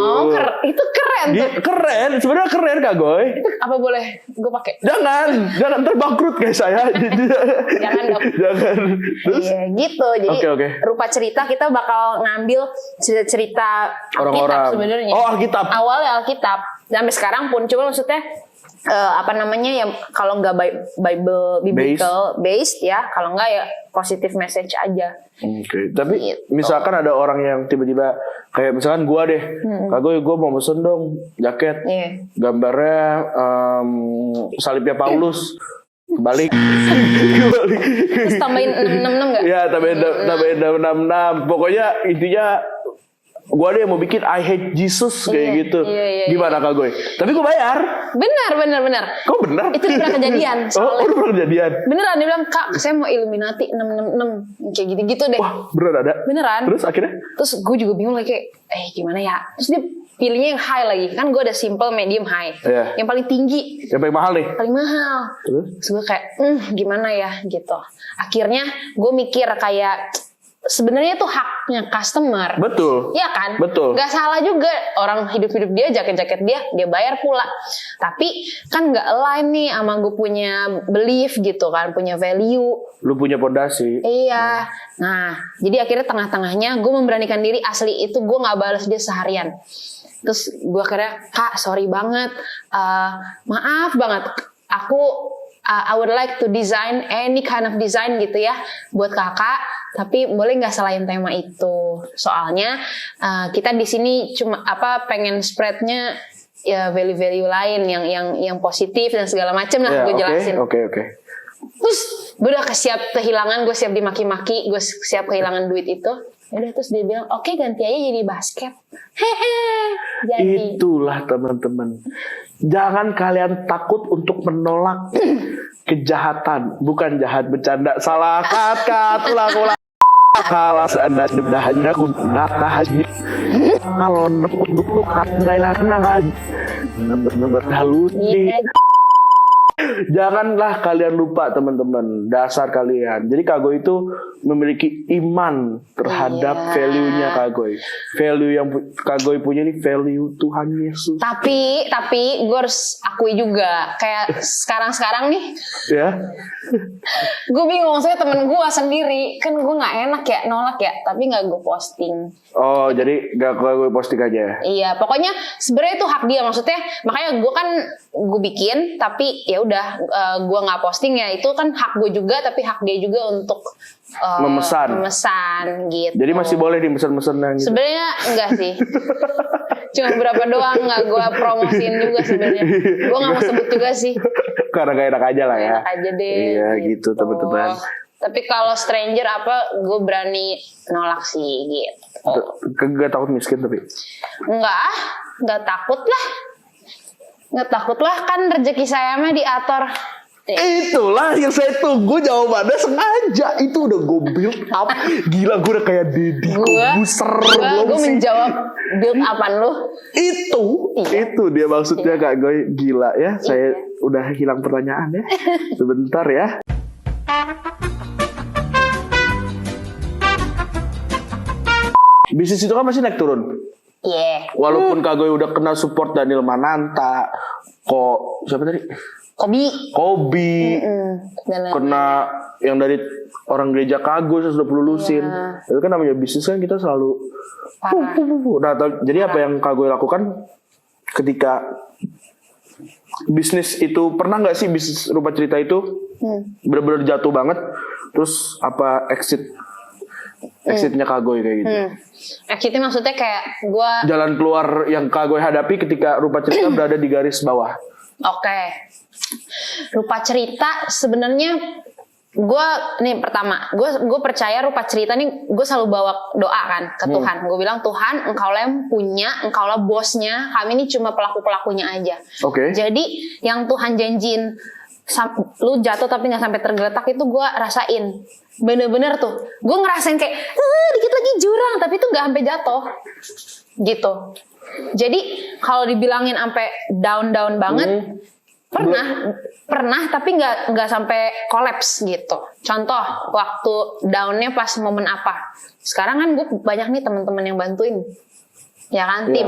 [SPEAKER 2] Itu keren tuh.
[SPEAKER 1] Keren, sebenarnya keren Kak Goy.
[SPEAKER 2] Itu apa boleh gue pakai?
[SPEAKER 1] Jangan terbangkrut kayak saya.
[SPEAKER 2] Jangan dong.
[SPEAKER 1] Jangan. Terus?
[SPEAKER 2] Iya gitu. Jadi
[SPEAKER 1] Oke.
[SPEAKER 2] rupa cerita kita bakal ngambil cerita
[SPEAKER 1] orang-orang
[SPEAKER 2] sebenarnya.
[SPEAKER 1] Alkitab.
[SPEAKER 2] Awalnya Alkitab. Sampai sekarang pun cuma maksudnya yang kalau nggak biblical based ya, kalau nggak ya positive message aja.
[SPEAKER 1] Oke. Tapi
[SPEAKER 2] gitu.
[SPEAKER 1] misalkan ada orang yang tiba-tiba kayak misalkan gua deh, Kak gue mau pesen dong jaket, gambarnya salibnya Paulus. Kebalik.
[SPEAKER 2] Terus tambahin 666 nggak?
[SPEAKER 1] Iya, tambahin 666. Pokoknya intinya gue ada yang mau bikin I hate Jesus kayak gitu. Gimana Kak gue? Tapi gue bayar.
[SPEAKER 2] Benar.
[SPEAKER 1] Kok benar?
[SPEAKER 2] Itu udah pernah kejadian.
[SPEAKER 1] Udah pernah kejadian.
[SPEAKER 2] Beneran, dia bilang, Kak saya mau Illuminati 666. Kayak gitu-gitu deh.
[SPEAKER 1] Wah beneran ada?
[SPEAKER 2] Beneran.
[SPEAKER 1] Terus akhirnya?
[SPEAKER 2] Terus gue juga bingung lagi kayak, gimana ya? Terus dia pilihnya yang high lagi. Kan gue ada simple, medium, high. Yang paling tinggi.
[SPEAKER 1] Yang paling mahal nih?
[SPEAKER 2] Paling mahal. Terus gue kayak, gimana ya gitu. Akhirnya gue mikir kayak, sebenarnya tuh hak haknya customer.
[SPEAKER 1] Betul.
[SPEAKER 2] Iya kan?
[SPEAKER 1] Betul.
[SPEAKER 2] Gak salah juga orang hidup-hidup dia, jaket-jaket dia bayar pula. Tapi kan gak align nih sama gue punya belief gitu kan, punya value.
[SPEAKER 1] Lu punya pondasi.
[SPEAKER 2] Iya. Nah, jadi akhirnya tengah-tengahnya gue memberanikan diri, asli itu gue gak balas dia seharian. Terus gue akhirnya, Kak sorry banget, maaf banget, I would like to design any kind of design gitu ya buat kakak, tapi boleh nggak selain tema itu? Soalnya kita di sini cuma pengen spreadnya ya value-value lain yang positif dan segala macam lah, gue jelasin.
[SPEAKER 1] Oke.
[SPEAKER 2] Terus gue udah siap kehilangan, gue siap dimaki-maki, gue siap kehilangan duit itu. Udah, terus dia bilang oke, ganti aja jadi basket. Jadi
[SPEAKER 1] itulah teman-teman. Jangan kalian takut untuk menolak kejahatan. Bukan jahat, bercanda. Salah kat ulang. Kalas Anda sudah hanya haji. Kalau nepuk kat nggak nomor halus. Janganlah kalian lupa teman-teman dasar kalian. Jadi Kak Goy itu memiliki iman terhadap value-nya Kak Goy. Value yang Kak Goy punya ini value Tuhan Yesus.
[SPEAKER 2] Tapi gue harus akui juga kayak sekarang nih.
[SPEAKER 1] Ya.
[SPEAKER 2] Gue bingung, saya temen gue sendiri kan gue nggak enak ya nolak ya, tapi nggak gue posting.
[SPEAKER 1] Oh, jadi gak gue posting aja.
[SPEAKER 2] Iya, pokoknya sebenarnya itu hak dia, maksudnya makanya gue kan gue bikin, tapi ya udah gue nggak posting ya, itu kan hak gue juga, tapi hak dia juga untuk memesan gitu.
[SPEAKER 1] Jadi masih boleh dipesan-pesan gitu.
[SPEAKER 2] Sebenarnya enggak sih. Cuma berapa doang, nggak gue promosiin juga sebenarnya. Gue nggak mau sebut juga sih.
[SPEAKER 1] Karena gak enak aja lah ya.
[SPEAKER 2] Enak aja deh.
[SPEAKER 1] Iya gitu teman-teman.
[SPEAKER 2] Tapi kalau stranger gue berani nolak sih gitu.
[SPEAKER 1] Gak takut miskin tapi?
[SPEAKER 2] Nggak takut lah. Nggak takut lah, kan rezeki saya mah diatur.
[SPEAKER 1] Itulah yang saya tunggu jawabannya sengaja. Itu udah gue build up. Gila, gue udah kayak Deddy Kobuser.
[SPEAKER 2] Gue menjawab build upan lu.
[SPEAKER 1] Itu dia maksudnya Kak Goy. Gila ya, saya udah hilang pertanyaan ya. Sebentar ya. Bisnis itu kan masih naik turun.
[SPEAKER 2] Iya.
[SPEAKER 1] Walaupun Kak Goy udah kena support Daniel Mananta, siapa tadi? Kobi. Kena yang dari orang gereja Kak Goy 120 lulusin. Tapi kan namanya bisnis kan kita selalu Nah, jadi apa yang Kak Goy lakukan ketika bisnis itu, pernah nggak sih bisnis Rupa Cerita itu benar-benar jatuh banget, terus apa exitnya Kak Goy kayak gitu?
[SPEAKER 2] Exitnya maksudnya kayak gue
[SPEAKER 1] jalan keluar yang Kak Goy hadapi ketika Rupa Cerita berada di garis bawah.
[SPEAKER 2] Oke. Rupa Cerita sebenarnya gue percaya Rupa Cerita nih, gue selalu bawa doa kan ke Tuhan. Gue bilang, Tuhan, engkaulah yang punya, engkaulah bosnya, kami ini cuma pelaku-pelakunya aja. Jadi yang Tuhan janjiin lu jatuh tapi nggak sampai tergeletak itu gue rasain. Bener-bener tuh gue ngerasain kayak dikit lagi jurang, tapi itu nggak sampai jatuh gitu. Jadi kalau dibilangin sampai down banget, pernah tapi nggak sampai kolaps gitu. Contoh waktu downnya pas momen apa? Sekarang kan gue banyak nih teman-teman yang bantuin, ya kan, tim.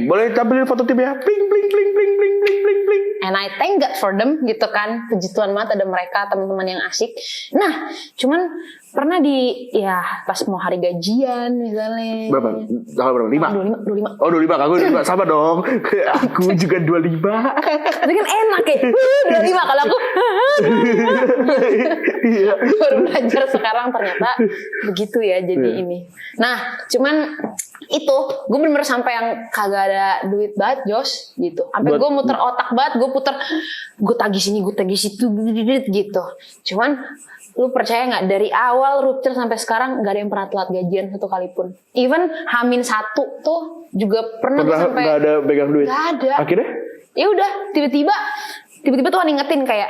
[SPEAKER 2] Boleh tampilin foto tim ya, bling bling bling bling bling bling bling bling. And I thank God for them gitu kan. Puji Tuhan banget ada mereka, teman-teman yang asik. Nah, cuman pernah pas mau hari gajian misalnya.
[SPEAKER 1] Berapa? Tanggal berapa?
[SPEAKER 2] 25.
[SPEAKER 1] Oh 25, aku 25. Sama dong. Aku juga 25.
[SPEAKER 2] Tapi kan enak ya. 25 kalau aku.
[SPEAKER 1] Iya.
[SPEAKER 2] Baru belajar sekarang ternyata begitu ya jadi ini. Nah, cuman itu gue bener-bener sampai yang kagak ada duit banget Jos gitu. Sampai gue muter otak banget, gue tagih sini, gue tagih situ gitu. Cuman lu percaya nggak, dari awal rupture sampai sekarang nggak ada yang pernah telat gajian satu kali pun. Even H-1 tuh juga pernah sampai
[SPEAKER 1] nggak ada pegang duit.
[SPEAKER 2] Nggak ada.
[SPEAKER 1] Akhirnya? Ya
[SPEAKER 2] udah tiba-tiba Tuhan ingetin kayak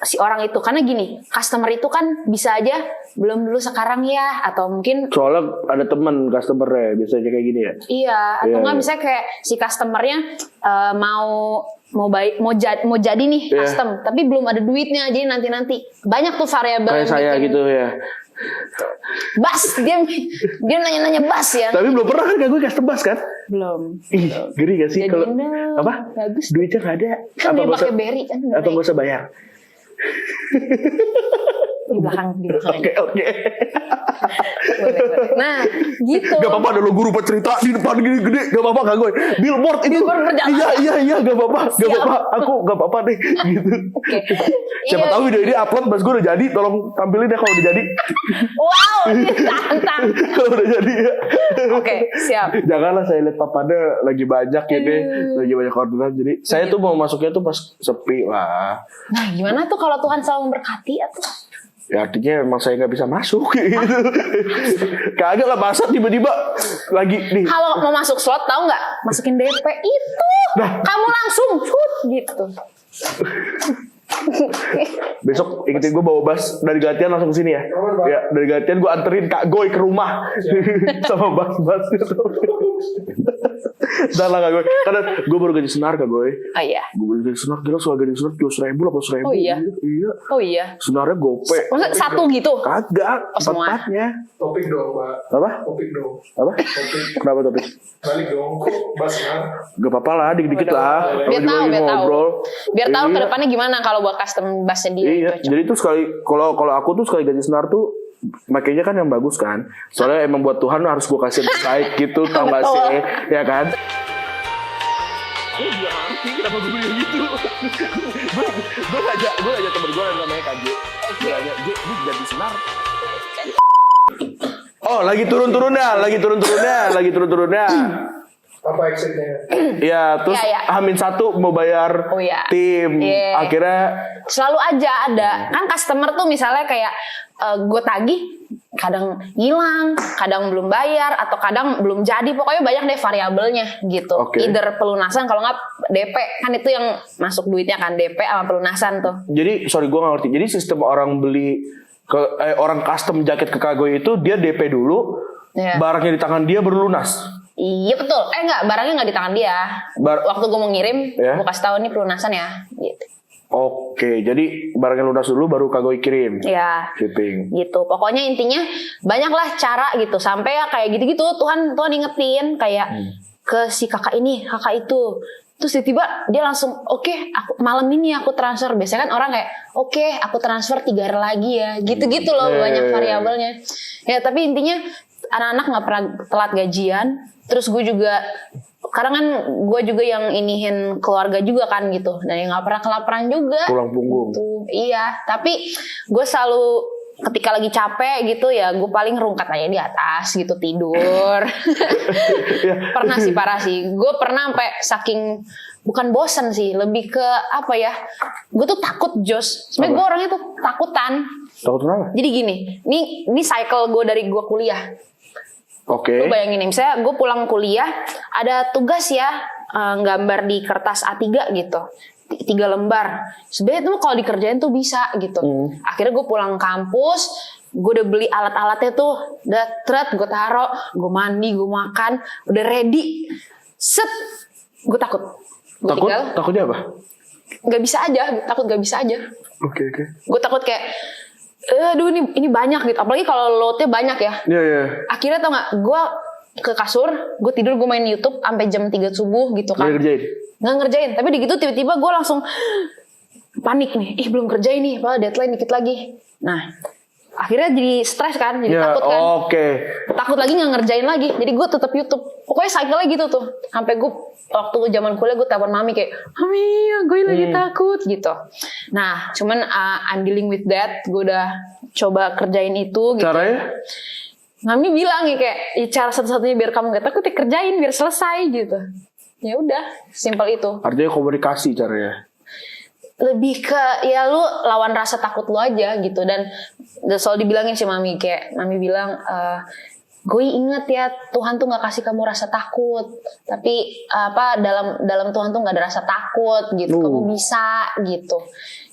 [SPEAKER 2] si orang itu, karena gini, customer itu kan bisa aja belum dulu sekarang ya, atau mungkin
[SPEAKER 1] soalnya ada teman customer-nya biasanya kayak gini ya.
[SPEAKER 2] Iya, atau nggak misalnya kayak si customernya mau jadi nih custom, tapi belum ada duitnya, jadi nanti banyak tuh variabel
[SPEAKER 1] kayak saya gitu ya.
[SPEAKER 2] Bas, dia nanya-nanya bas ya.
[SPEAKER 1] Tapi belum pernah kan gue custom bass kan?
[SPEAKER 2] Belum.
[SPEAKER 1] Ih, geli gak sih
[SPEAKER 2] Jadi
[SPEAKER 1] kalau
[SPEAKER 2] no,
[SPEAKER 1] apa?
[SPEAKER 2] bagus.
[SPEAKER 1] Duitnya nggak ada.
[SPEAKER 2] Kan
[SPEAKER 1] Apa
[SPEAKER 2] dia
[SPEAKER 1] nggak usah?
[SPEAKER 2] pakai Berry kan.
[SPEAKER 1] Atau nggak usah bayar?
[SPEAKER 2] Di belakang.
[SPEAKER 1] Oke.
[SPEAKER 2] Boleh. Nah, gitu.
[SPEAKER 1] Gak apa-apa ada lo guru cerita di depan gede. Gak apa-apa gak gue. Billboard itu.
[SPEAKER 2] Billboard perjalanan.
[SPEAKER 1] Iya gak apa-apa. Gak
[SPEAKER 2] Siap.
[SPEAKER 1] apa-apa. Aku gak apa-apa deh. Gitu.
[SPEAKER 2] Oke.
[SPEAKER 1] Siapa
[SPEAKER 2] Iya.
[SPEAKER 1] tahu video ini upload pas gue udah jadi. Tolong tampilin ya kalau udah jadi.
[SPEAKER 2] Wow, ditantang.
[SPEAKER 1] Kalau udah jadi ya.
[SPEAKER 2] Oke, siap.
[SPEAKER 1] Janganlah saya lihat papanya lagi banyak ya deh. Lagi banyak orderan. Jadi saya tuh mau masuknya tuh pas sepi lah.
[SPEAKER 2] Nah, gimana tuh kalau Tuhan selalu memberkati atau?
[SPEAKER 1] Ya artinya emang saya gak bisa masuk gitu. Kagak lah masa tiba-tiba lagi nih.
[SPEAKER 2] Kalau mau masuk slot tahu nggak? Masukin DP itu.
[SPEAKER 1] Nah.
[SPEAKER 2] Kamu langsung shoot gitu.
[SPEAKER 1] Besok ingetin gue bawa bas dari Gatian langsung ke sini ya. Ya dari Gatian gue anterin Kak Goy ke rumah sama bas-bas gitu. Udah lah Kak Goy. Karena gue baru gaji senar Kak Goy.
[SPEAKER 2] Oh iya.
[SPEAKER 1] Gue baru gaji senar, gila soal gaji senar 200.000 lah 100.000.
[SPEAKER 2] Oh iya.
[SPEAKER 1] Iya.
[SPEAKER 2] Oh iya.
[SPEAKER 1] Senarnya gope.
[SPEAKER 2] Maksudnya satu gitu.
[SPEAKER 1] Kagak.
[SPEAKER 2] Oh, semua.
[SPEAKER 1] Empatnya.
[SPEAKER 3] Topik dong, Pak.
[SPEAKER 1] Apa?
[SPEAKER 3] Topik dong.
[SPEAKER 1] Apa? Kenapa topik?
[SPEAKER 3] Balik dong. Kok Basnar?
[SPEAKER 1] Gak apa-apa lah, dikit-dikit lah.
[SPEAKER 2] Biar
[SPEAKER 1] Kalau
[SPEAKER 2] tahu,
[SPEAKER 1] lagi
[SPEAKER 2] biar tahu.
[SPEAKER 1] ngobrol.
[SPEAKER 2] Biar tahu
[SPEAKER 1] Iya.
[SPEAKER 2] ke depannya gimana kalau buat custom bassnya dia.
[SPEAKER 1] Iya,
[SPEAKER 2] Cocok.
[SPEAKER 1] jadi tuh sekali kalau aku tuh sekali gaji senar tuh makanya kan yang bagus kan. Soalnya emang buat Tuhan harus gue kasih yang terbaik gitu, tau gak
[SPEAKER 2] Betul.
[SPEAKER 1] sih? Ya kan? Gue juga ngerti kenapa gue bilang gitu. Gue ngajak temen gue yang namanya KJ. Gue ngajak, J, gue gaji senar. Oh, lagi turun-turunnya.
[SPEAKER 3] Apa exitnya?
[SPEAKER 1] Iya, terus
[SPEAKER 2] Iya, iya.
[SPEAKER 1] H-1 mau bayar
[SPEAKER 2] Oh, iya.
[SPEAKER 1] tim.
[SPEAKER 2] Iya.
[SPEAKER 1] Akhirnya
[SPEAKER 2] Selalu aja ada. Kan customer tuh misalnya kayak gue tagih, kadang hilang, kadang belum bayar, atau kadang belum jadi. Pokoknya banyak deh variabelnya gitu.
[SPEAKER 1] Oke.
[SPEAKER 2] Either pelunasan, kalau nggak DP. Kan itu yang masuk duitnya kan, DP sama pelunasan tuh.
[SPEAKER 1] jadi sorry gue gak ngerti. Jadi sistem orang beli orang custom jaket ke Kagoy itu dia DP dulu,
[SPEAKER 2] Iya.
[SPEAKER 1] barangnya di tangan dia baru lunas.
[SPEAKER 2] Iya betul. Barangnya nggak di tangan dia. Waktu gue mau ngirim,
[SPEAKER 1] Ya.
[SPEAKER 2] gue kasih tahu nih pelunasan ya. Gitu.
[SPEAKER 1] Oke, jadi barangnya lunas dulu baru Kagoy kirim.
[SPEAKER 2] Ya.
[SPEAKER 1] Shipping.
[SPEAKER 2] Gitu. Pokoknya intinya banyaklah cara gitu. Sampai ya kayak gitu-gitu Tuhan ingetin kayak ke si kakak ini, kakak itu. Terus tiba-tiba dia langsung oke, aku malam ini aku transfer. Biasanya kan orang kayak oke, aku transfer 3 hari lagi ya. Gitu-gitu loh banyak variabelnya. Ya tapi intinya anak-anak nggak pernah telat gajian. Terus gue juga karena kan gue juga yang inihin keluarga juga kan gitu, dan yang nggak pernah kelaparan juga.
[SPEAKER 1] Tulang punggung.
[SPEAKER 2] Gitu. Iya, tapi gue selalu ketika lagi capek gitu ya, gue paling rungkat aja di atas gitu tidur. Pernah sih parah sih. Gue pernah sampai saking bukan bosen sih, lebih ke apa ya? Gue tuh takut Jos. Sebenarnya gue orangnya tuh takutan.
[SPEAKER 1] Takut kenapa?
[SPEAKER 2] Jadi gini, ini cycle gue dari gue kuliah.
[SPEAKER 1] Oke.
[SPEAKER 2] Lu bayangin nih, misalnya gue pulang kuliah, ada tugas ya, gambar di kertas A3 gitu, 3 lembar. Sebenarnya tuh kalau dikerjain tuh bisa gitu. Akhirnya gue pulang kampus, gue udah beli alat-alatnya tuh, udah gue taro, gue mandi, gue makan, udah ready. Set, gue takut. Gue tinggal,
[SPEAKER 1] Takutnya apa?
[SPEAKER 2] gak bisa aja, takut gak bisa aja.
[SPEAKER 1] Oke.
[SPEAKER 2] Gue takut kayak, aduh ini banyak gitu. Apalagi kalau loadnya banyak ya.
[SPEAKER 1] Iya.
[SPEAKER 2] Akhirnya tau gak, gue ke kasur, gue tidur, gue main YouTube sampai jam 3 subuh gitu kan.
[SPEAKER 1] Nggak kerjain?
[SPEAKER 2] Nggak ngerjain, tapi di gitu tiba-tiba gue langsung panik nih, belum kerjain nih, padahal deadline dikit lagi. Nah, akhirnya jadi stres kan, jadi
[SPEAKER 1] Ya,
[SPEAKER 2] takut kan.
[SPEAKER 1] oke.
[SPEAKER 2] Takut lagi nggak ngerjain lagi, jadi gue tetap YouTube. Pokoknya cycle-nya gitu tuh, sampai gue waktu zaman kuliah gue telepon mami kayak, mami, gue lagi takut gitu. Nah, cuman I'm dealing with that, gue udah coba kerjain itu. Gitu.
[SPEAKER 1] Caranya?
[SPEAKER 2] Mami bilang ya kayak cara satu-satunya biar kamu gak takut ya kerjain biar selesai gitu. Ya udah, simpel itu.
[SPEAKER 1] Artinya komunikasi caranya.
[SPEAKER 2] Lebih ke ya lu lawan rasa takut lu aja gitu, dan selalu dibilangin sih mami kayak mami bilang gue inget ya Tuhan tuh nggak kasih kamu rasa takut, tapi dalam Tuhan tuh nggak ada rasa takut gitu, kamu bisa gitu.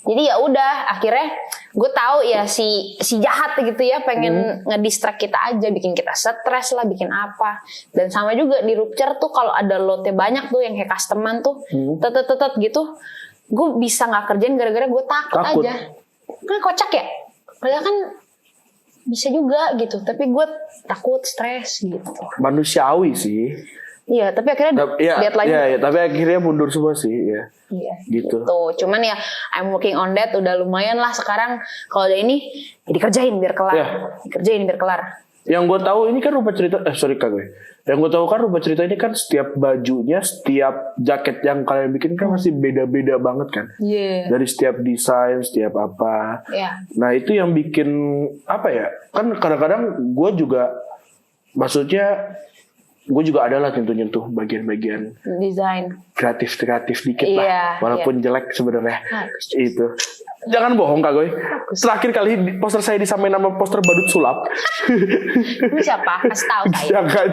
[SPEAKER 2] Jadi ya udah akhirnya gue tahu ya si jahat gitu ya pengen ngedistract kita aja, bikin kita stres lah, bikin apa. Dan sama juga di Rupture tuh kalau ada loadnya banyak tuh yang kayak customer tuh tetet gitu, gue bisa nggak kerjain gara-gara gue takut aja. Kan kocak ya, padahal kan bisa juga gitu. Tapi gue takut stres gitu.
[SPEAKER 1] Manusiawi sih.
[SPEAKER 2] Iya, tapi akhirnya deadline.
[SPEAKER 1] Iya, tapi akhirnya mundur semua sih, ya.
[SPEAKER 2] Iya,
[SPEAKER 1] Gitu.
[SPEAKER 2] Cuman ya, I'm working on that. Udah lumayan lah sekarang. Kalau ada ini, ya dikerjain biar kelar.
[SPEAKER 1] Iya.
[SPEAKER 2] Dikerjain biar kelar.
[SPEAKER 1] Yang gue tahu ini kan rupa cerita, sorry Kak gue. Yang gue tahu kan rupa cerita ini kan setiap bajunya, setiap jaket yang kalian bikin kan masih beda-beda banget kan.
[SPEAKER 2] Iya.
[SPEAKER 1] Dari setiap desain, setiap apa.
[SPEAKER 2] Iya.
[SPEAKER 1] Nah itu yang bikin apa ya? Kan kadang-kadang gue juga, maksudnya gue juga adalah nyentuh-nyentuh bagian-bagian
[SPEAKER 2] Desain.
[SPEAKER 1] kreatif dikit
[SPEAKER 2] Iya,
[SPEAKER 1] lah, walaupun jelek sebenarnya.
[SPEAKER 2] Bagus.
[SPEAKER 1] Itu. Jangan bohong Kak Goy. Terakhir kali poster saya disamain nama poster badut sulap.
[SPEAKER 2] Lu siapa? Kasih tahu saya.
[SPEAKER 1] Jangan.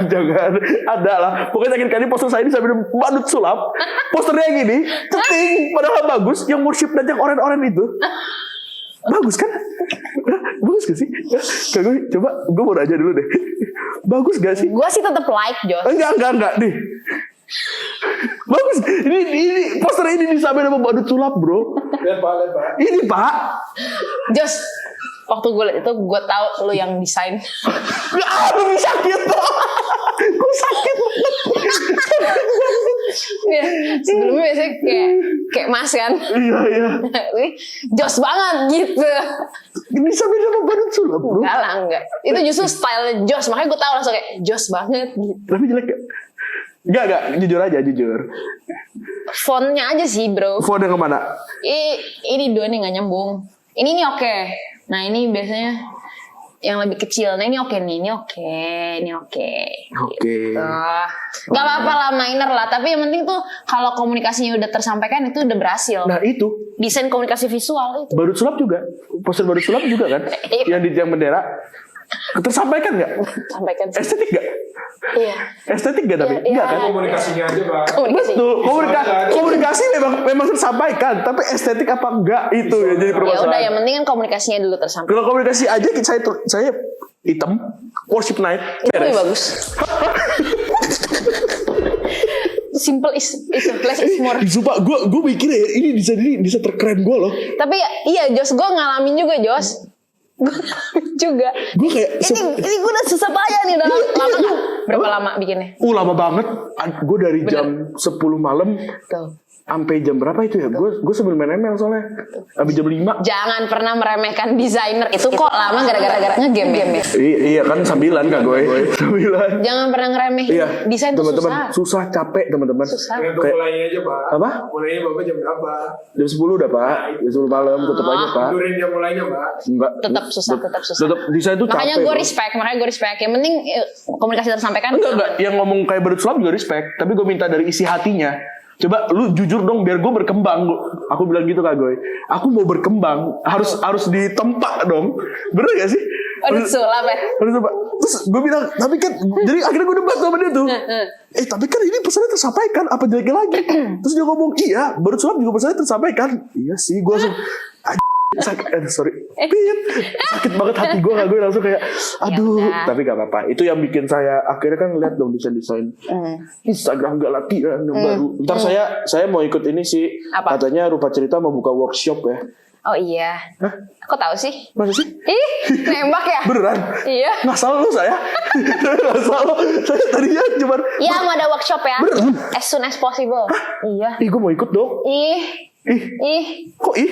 [SPEAKER 1] Ada lah. Pokoknya terakhir kali poster saya disamain badut sulap. Posternya gini, ceting, padahal bagus. Yang worship dan yang oren-oren itu. Bagus kan? Bagus gak sih? Kak Goy, coba gue mau nanya dulu deh. Bagus gak sih?
[SPEAKER 2] Gue sih tetap like, Jos.
[SPEAKER 1] Enggak nih. Bagus. Ini poster ini disamain sama badut sulap, bro.
[SPEAKER 3] Lihat Pak.
[SPEAKER 1] Ini Pak.
[SPEAKER 2] Jos, waktu gue liat itu gue tahu lu yang desain.
[SPEAKER 1] Lebih sakit. Gue sakit banget.
[SPEAKER 2] Ya, sebelumnya biasanya kayak Mas kan.
[SPEAKER 1] Iya.
[SPEAKER 2] Wih, Jos banget gitu.
[SPEAKER 1] Ini sampai sama badut sulap, bro.
[SPEAKER 2] Enggak. Itu justru style Jos, makanya gue tahu langsung kayak Jos banget gitu.
[SPEAKER 1] Tapi jelek gak? Enggak, jujur aja, jujur.
[SPEAKER 2] Fontnya aja sih, bro.
[SPEAKER 1] Font yang kemana?
[SPEAKER 2] Ini dua nih nggak nyambung. Ini oke. Nah ini biasanya yang lebih kecil. Nah ini oke nih, ini oke.
[SPEAKER 1] Oke.
[SPEAKER 2] Gak apa-apa lah, minor lah. Tapi yang penting tuh kalau komunikasinya udah tersampaikan itu udah berhasil.
[SPEAKER 1] Nah itu,
[SPEAKER 2] Desain komunikasi visual itu.
[SPEAKER 1] badut sulap juga. Poster badut sulap juga kan? Yang di tiang bendera. Tersampaikan gak?
[SPEAKER 2] Sampaikan sih.
[SPEAKER 1] Estetik gak?
[SPEAKER 2] Iya.
[SPEAKER 1] Estetik gak tapi?
[SPEAKER 2] Iya,
[SPEAKER 1] Enggak kan?
[SPEAKER 3] Komunikasinya aja Pak.
[SPEAKER 2] Komunikasi.
[SPEAKER 1] Tuh, komunikasi memang tersampaikan, tapi estetik apa enggak itu ya jadi
[SPEAKER 2] Ya
[SPEAKER 1] permasalahan.
[SPEAKER 2] udah, yang penting kan komunikasinya dulu tersampaikan.
[SPEAKER 1] Kalau komunikasi aja saya hitam, worship night,
[SPEAKER 2] Itu lebih
[SPEAKER 1] beres.
[SPEAKER 2] bagus. Simple is less is more.
[SPEAKER 1] Sumpah, gue mikir ya ini bisa terkeren gue loh.
[SPEAKER 2] Tapi iya Jos, gue ngalamin juga Jos. Gue juga.
[SPEAKER 1] Gue kayak
[SPEAKER 2] Ini gue udah susah payah nih dalam lama nggak? Berapa lama bikinnya?
[SPEAKER 1] lama banget. Gue dari jam 10 malam
[SPEAKER 2] Tuh.
[SPEAKER 1] sampai jam berapa itu ya? Gue sambil main ML soalnya. Sampai jam 5.
[SPEAKER 2] Jangan pernah meremehkan desainer. Itu kok lama gara-gara ngegame ya.
[SPEAKER 1] Iya kan sambilan Kak gue. Sambilan.
[SPEAKER 2] Jangan pernah ngeremehin
[SPEAKER 1] Iya.
[SPEAKER 2] desain tuh
[SPEAKER 1] Teman-teman,
[SPEAKER 2] susah.
[SPEAKER 1] capek teman-teman.
[SPEAKER 2] Susah.
[SPEAKER 3] Tergantung
[SPEAKER 1] Kayak-
[SPEAKER 3] mulainya aja Pak.
[SPEAKER 1] Apa?
[SPEAKER 3] Mulainya Bapak jam berapa?
[SPEAKER 1] Jam 10 udah Pak. Jam 10 malam tutup aja Pak.
[SPEAKER 3] Tidurin jam mulainya Pak.
[SPEAKER 1] Enggak.
[SPEAKER 2] Tetap susah.
[SPEAKER 1] Tetap desain itu capek.
[SPEAKER 2] Makanya gue
[SPEAKER 1] bro.
[SPEAKER 2] respect. Yang penting komunikasi tersampaikan.
[SPEAKER 1] Enggak. Yang ngomong kayak badut sulap juga respect. Tapi gue minta dari isi hatinya. Coba lu jujur dong biar gue berkembang. Aku bilang gitu Kak Goy. Aku mau berkembang. Harus ditempa dong. Bener gak sih?
[SPEAKER 2] Aduh sulap ya.
[SPEAKER 1] Harus tempa. Terus gue bilang, tapi kan, jadi akhirnya gue debat sama dia tuh. Tapi kan ini pesannya tersampaikan. Apa jeleknya lagi? Terus dia ngomong, iya, badut sulap juga pesannya tersampaikan. Iya sih, gue langsung sakit banget hati gue. Gue langsung kayak aduh,
[SPEAKER 2] Ya udah.
[SPEAKER 1] tapi gak apa-apa. Itu yang bikin saya akhirnya kan lihat dong desain Instagram gak latihan yang baru. Ntar saya mau ikut ini sih.
[SPEAKER 2] Apa?
[SPEAKER 1] Katanya Rupa Cerita mau buka workshop ya.
[SPEAKER 2] Oh iya. Kok tahu sih?
[SPEAKER 1] Masa sih?
[SPEAKER 2] Ih, nembak ya?
[SPEAKER 1] Beneran?
[SPEAKER 2] Iya.
[SPEAKER 1] Ngasal lu saya. Ngasal lu. Saya tadinya cuma
[SPEAKER 2] Iya, mau ada workshop ya.
[SPEAKER 1] Beneran?
[SPEAKER 2] As soon as possible. Iya.
[SPEAKER 1] ih gue mau ikut dong.
[SPEAKER 2] Ih.
[SPEAKER 1] Kok ih?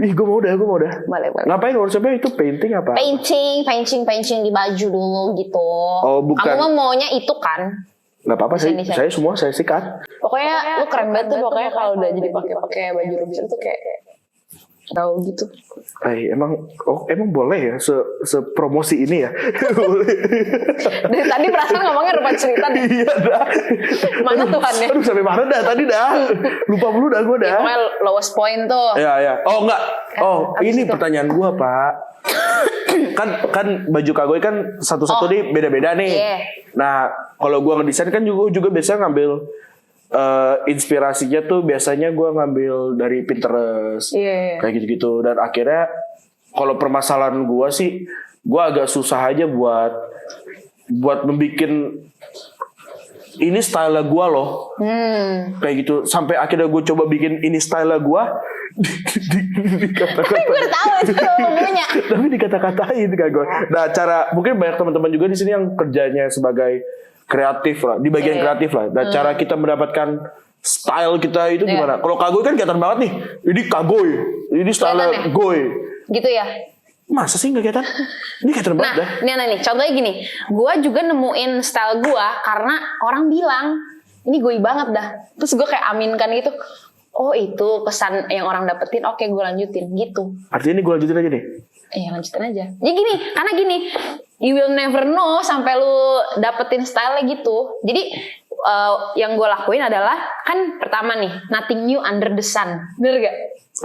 [SPEAKER 1] Ih gue mau dah.
[SPEAKER 2] Boleh.
[SPEAKER 1] Ngapain workshopnya itu painting apa?
[SPEAKER 2] Painting di baju dulu gitu.
[SPEAKER 1] Oh, bukan.
[SPEAKER 2] Kamu mah maunya itu kan?
[SPEAKER 1] Gak apa-apa sih.
[SPEAKER 2] Desain.
[SPEAKER 1] Saya semua saya sikat.
[SPEAKER 2] Pokoknya lu keren banget tuh pokoknya kalau udah jadi pakai baju Rubier tuh kayak tahu gitu.
[SPEAKER 1] Emang boleh ya sepromosi ini ya? Boleh.
[SPEAKER 2] Dari tadi perasaan ngomongnya Rupa Cerita deh.
[SPEAKER 1] Iya dah.
[SPEAKER 2] Mana Tuhan ya?
[SPEAKER 1] Aduh sampai mana dah tadi dah. Lupa mulu dah gue dah.
[SPEAKER 2] Ya, pokoknya lowest point tuh.
[SPEAKER 1] Ya. Oh enggak. Oh
[SPEAKER 2] abis
[SPEAKER 1] ini
[SPEAKER 2] itu.
[SPEAKER 1] pertanyaan gue Pak. kan baju Kak Goy kan satu-satu nih beda-beda nih.
[SPEAKER 2] Iya.
[SPEAKER 1] Nah kalau gue ngedesain kan juga biasanya ngambil inspirasinya tuh biasanya gue ngambil dari Pinterest.
[SPEAKER 2] Iya.
[SPEAKER 1] Kayak gitu-gitu. Dan akhirnya kalau permasalahan gue sih, gue agak susah aja buat membikin ini style gue loh. Kayak gitu. Sampai akhirnya gue coba bikin ini style gue, Dikata-katain.
[SPEAKER 2] Gue udah tahu itu punya.
[SPEAKER 1] Tapi dikata-katain Kagoy. Nah, mungkin banyak teman-teman juga di sini yang kerjanya sebagai kreatif lah, di bagian kreatif lah. Dan cara kita mendapatkan style kita itu gimana? Kalau Kagoy kan kelihatan banget nih. Ini Kagoy, ini style Goy.
[SPEAKER 2] Gitu ya.
[SPEAKER 1] Masa sih nggak kelihatan? Ini kelihatan banget dah.
[SPEAKER 2] Nih, contohnya gini. Gue juga nemuin style gue karena orang bilang, ini gue banget dah. Terus gue kayak aminkan gitu. Oh itu pesan yang orang dapetin, oke gue lanjutin gitu.
[SPEAKER 1] Artinya ini gue lanjutin aja nih?
[SPEAKER 2] Iya lanjutin aja. Ya gini, karena gini, you will never know sampai lu dapetin style gitu. Jadi yang gue lakuin adalah, kan pertama nih, nothing new under the sun. Bener gak?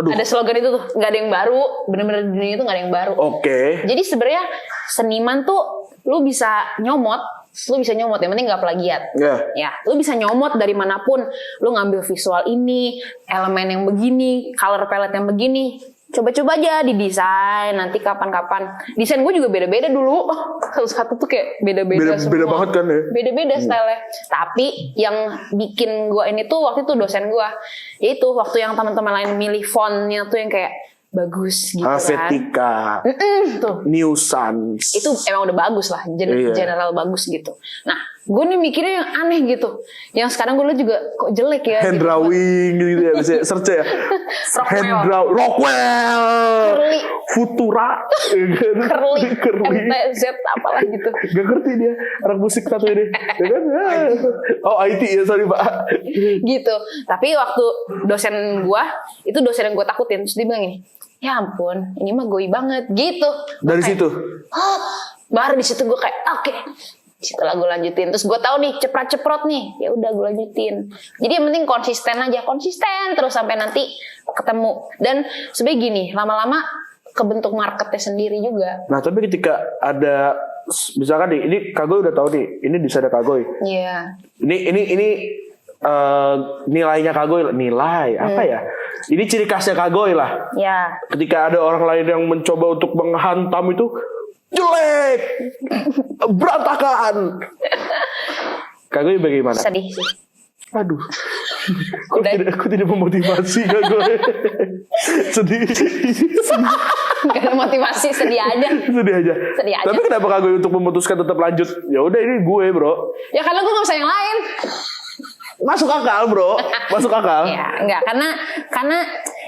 [SPEAKER 1] Aduh.
[SPEAKER 2] Ada slogan itu tuh, gak ada yang baru, bener-bener di dunia itu gak ada yang baru.
[SPEAKER 1] Oke.
[SPEAKER 2] Jadi sebenarnya seniman tuh lu bisa nyomot, yang penting gak plagiat. Ya, lu bisa nyomot dari manapun, lu ngambil visual ini, elemen yang begini, color palette yang begini, coba-coba aja didesain. Nanti kapan-kapan desain gue juga beda-beda dulu. Satu-satu tuh kayak beda-beda semua.
[SPEAKER 1] Beda banget kan ya?
[SPEAKER 2] Beda-beda style-nya. Tapi yang bikin gue ini tuh waktu itu dosen gue, yaitu waktu yang teman-teman lain milih fontnya tuh yang kayak bagus gitu
[SPEAKER 1] Helvetica,
[SPEAKER 2] tuh.
[SPEAKER 1] New Sans.
[SPEAKER 2] Itu emang udah bagus lah, general bagus gitu. Nah, gue nih mikirnya yang aneh gitu. Yang sekarang gue liat juga kok jelek ya.
[SPEAKER 1] Hand
[SPEAKER 2] gitu.
[SPEAKER 1] drawing gitu ya, bisa search ya. Rockwell,
[SPEAKER 2] Curly.
[SPEAKER 1] Futura,
[SPEAKER 2] Curly, MTZ apalah gitu.
[SPEAKER 1] Gak ngerti dia, anak musik satu ini. Ya kan? Oh IT ya, sorry Pak.
[SPEAKER 2] Gitu. Tapi waktu dosen gue, itu dosen yang gue takutin. Terus dia bilang gini, ya ampun, ini mah goi banget gitu.
[SPEAKER 1] Dari situ.
[SPEAKER 2] Baru di situ gue kayak oke. Setelah gue lanjutin, terus gue tahu nih ceprot nih, ya udah gue lanjutin. Jadi yang penting konsisten aja, konsisten terus sampai nanti ketemu. Dan sebenarnya gini, lama-lama kebentuk marketnya sendiri juga.
[SPEAKER 1] Nah tapi ketika ada, misalkan nih, ini Kagoy udah tahu nih, ini desainnya Kagoy.
[SPEAKER 2] Iya.
[SPEAKER 1] Ini nilainya Kagoy, nilai apa ya? Ini ciri khasnya Kagoy lah.
[SPEAKER 2] Ya.
[SPEAKER 1] Ketika ada orang lain yang mencoba untuk menghantam itu, jelek, berantakan. Kagoy bagaimana?
[SPEAKER 2] Sedih sih.
[SPEAKER 1] Aduh, aku tidak memotivasi Kagoy. Sedih.
[SPEAKER 2] Gak ada motivasi, sedih aja.
[SPEAKER 1] Sedih aja. Tapi kenapa Kagoy untuk memutuskan tetap lanjut? Ya udah ini gue bro.
[SPEAKER 2] Ya karena gue gak bisa yang lain.
[SPEAKER 1] Masuk akal bro, masuk akal.
[SPEAKER 2] Ya enggak, karena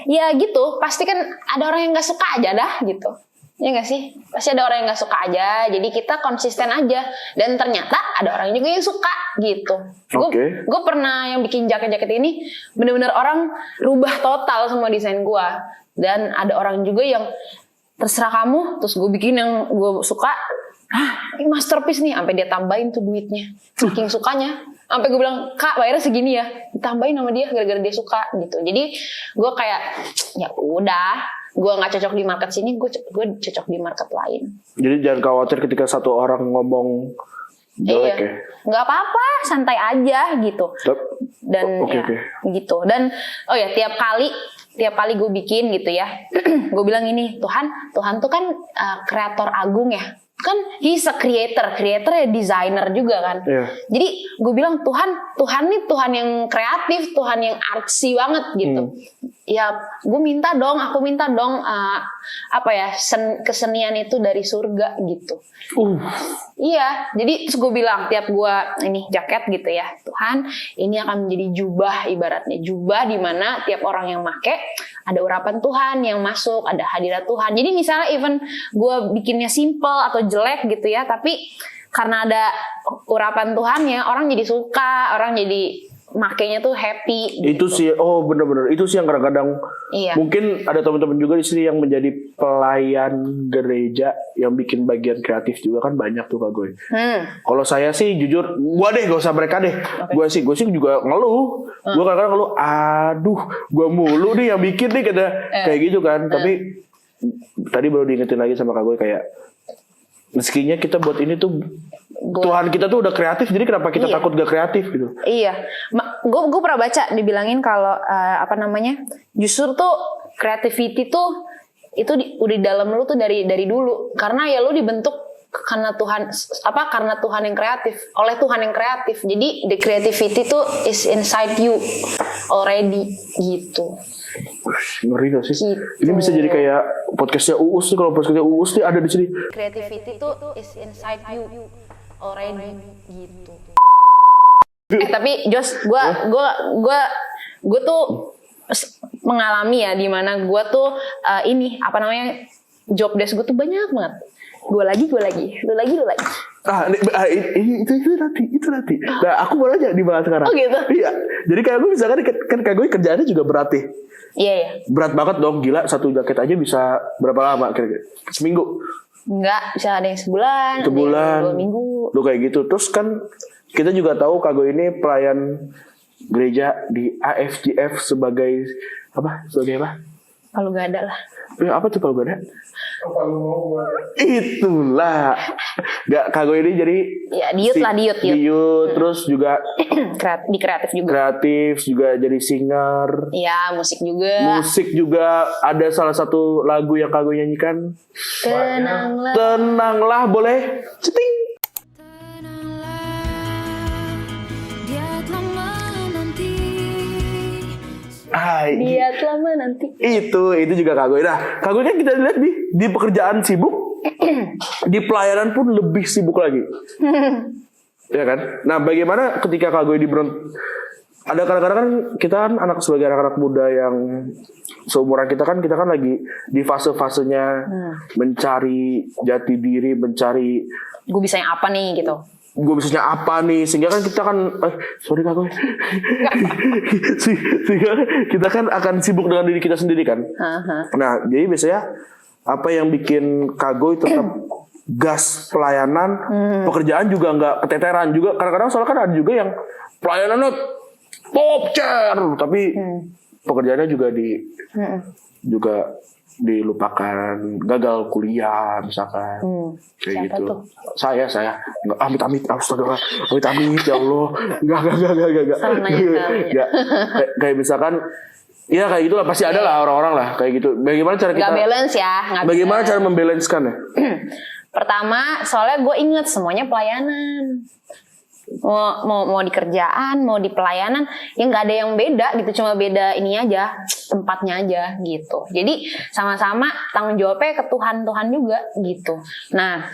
[SPEAKER 2] ya gitu. Pasti kan ada orang yang gak suka aja dah gitu. Ya gak sih? Pasti ada orang yang gak suka aja. Jadi kita konsisten aja. Dan ternyata ada orang juga yang suka gitu. Gue pernah yang bikin jaket-jaket ini, bener-bener orang rubah total semua desain gue. Dan ada orang juga yang terserah kamu, terus gue bikin yang gue suka. Ini masterpiece nih, sampai dia tambahin tuh duitnya. Saking sukanya. Sampai gue bilang, Kak bayarnya segini ya. Ditambahin sama dia gara-gara dia suka gitu. Jadi gue kayak, ya udah, gue nggak cocok di market sini, gue cocok di market lain. Jadi
[SPEAKER 1] jangan khawatir ketika satu orang ngomong jelek ya.
[SPEAKER 2] Nggak apa-apa, santai aja gitu. Dan gitu. Dan oh ya tiap kali gue bikin gitu ya, gue bilang ini, Tuhan tuh kan kreator agung ya. Kan he's a creator ya, designer juga kan. Jadi gue bilang Tuhan nih Tuhan yang kreatif, Tuhan yang artsy banget gitu. Ya aku minta dong kesenian itu dari surga gitu. Iya, jadi terus gue bilang tiap gue ini jaket gitu ya, Tuhan ini akan menjadi jubah, ibaratnya jubah di mana tiap orang yang make ada urapan Tuhan yang masuk, ada hadirat Tuhan. Jadi misalnya even gue bikinnya simple atau jelek gitu ya, tapi karena ada urapan Tuhannya, orang jadi suka, orang jadi makainya tuh happy.
[SPEAKER 1] Itu
[SPEAKER 2] gitu.
[SPEAKER 1] sih, bener-bener itu sih yang kadang-kadang mungkin ada teman-teman juga di sini yang menjadi pelayan gereja yang bikin bagian kreatif juga kan banyak tuh Kagoy. Kalau saya sih jujur, gua deh gak usah mereka deh. Gue sih juga ngeluh. Gue kadang-kadang ngeluh, aduh, gue mulu nih yang bikin nih kayak gitu kan. Tapi tadi baru diingetin lagi sama Kagoy kayak meskinya kita buat ini tuh Tuhan kita tuh udah kreatif, jadi kenapa kita takut gak kreatif gitu?
[SPEAKER 2] Iya, gue pernah baca dibilangin kalau justru tuh creativity tuh itu udah di dalam lu tuh dari dulu, karena ya lu dibentuk karena Tuhan yang kreatif, oleh Tuhan yang kreatif. Jadi the creativity tuh is inside you already gitu.
[SPEAKER 1] Ngeri gak sih?
[SPEAKER 2] Gitu.
[SPEAKER 1] Ini bisa jadi kayak podcastnya Uus nih. Kalau podcastnya Uus nih ada di sini.
[SPEAKER 2] Creativity tuh is inside you already gitu. Tapi Jos, gue tuh mengalami ya, dimana gue tuh job desk gue tuh banyak banget. Gue lagi, lu lagi.
[SPEAKER 1] Itu nanti. Nah, aku mau nanya di mana sekarang.
[SPEAKER 2] Oh gitu?
[SPEAKER 1] Iya. Jadi kayak gue misalkan kan kayak gue kerjaannya juga berat nih.
[SPEAKER 2] Iya.
[SPEAKER 1] Berat banget dong, gila. Satu jaket aja bisa berapa lama kira-kira? Seminggu?
[SPEAKER 2] Enggak, bisa ada yang sebulan, ada yang 2 minggu.
[SPEAKER 1] Lu kayak gitu. Terus kan kita juga tahu Kago ini pelayan gereja di AFGF sebagai apa?
[SPEAKER 2] Kalau gak ada lah.
[SPEAKER 1] Apa tuh kalau gak ada?
[SPEAKER 3] Apa lu mau?
[SPEAKER 1] Itulah. Gak, Kago ini jadi
[SPEAKER 2] Ya diut.
[SPEAKER 1] terus juga
[SPEAKER 2] Di kreatif juga.
[SPEAKER 1] kreatif juga jadi singer.
[SPEAKER 2] Iya, musik juga.
[SPEAKER 1] Ada salah satu lagu yang Kago nyanyikan. Tenanglah, boleh? Ceting.
[SPEAKER 2] Dia telah menanti.
[SPEAKER 1] Itu juga Kago. Nah, Kago kan kita lihat di pekerjaan sibuk, di pelayanan pun lebih sibuk lagi. Ya kan? Nah, bagaimana ketika Kago ini ada kadang-kadang kan kita kan sebagai anak-anak muda yang seumuran kita kan lagi di fase-fasenya mencari jati diri, mencari
[SPEAKER 2] Gue bisa yang apa nih gitu.
[SPEAKER 1] gue bisanya apa nih, sehingga kan kita kan sorry Kak gue sehingga kita kan akan sibuk dengan diri kita sendiri kan. Nah jadi biasanya apa yang bikin Kagoy tetap gas pelayanan, pekerjaan juga nggak keteteran juga, kadang-kadang soalnya kan ada juga yang pelayanannya top chair tapi pekerjaannya juga juga dilupakan, gagal kuliah misalkan. Kayak
[SPEAKER 2] Siapa
[SPEAKER 1] gitu.
[SPEAKER 2] tuh?
[SPEAKER 1] Saya nggak, amit ya Allah, nggak. Kayak misalkan ya kayak gitulah, pasti ada lah orang-orang lah kayak gitu. Bagaimana cara kita
[SPEAKER 2] Nggak balance ya.
[SPEAKER 1] bagaimana cara membalancekan ya?
[SPEAKER 2] Pertama, soalnya gue inget semuanya pelayanan. Mau di kerjaan, mau di pelayanan, ya nggak ada yang beda gitu, cuma beda ini aja, tempatnya aja gitu. Jadi sama-sama tanggung jawabnya ke Tuhan juga gitu. Nah,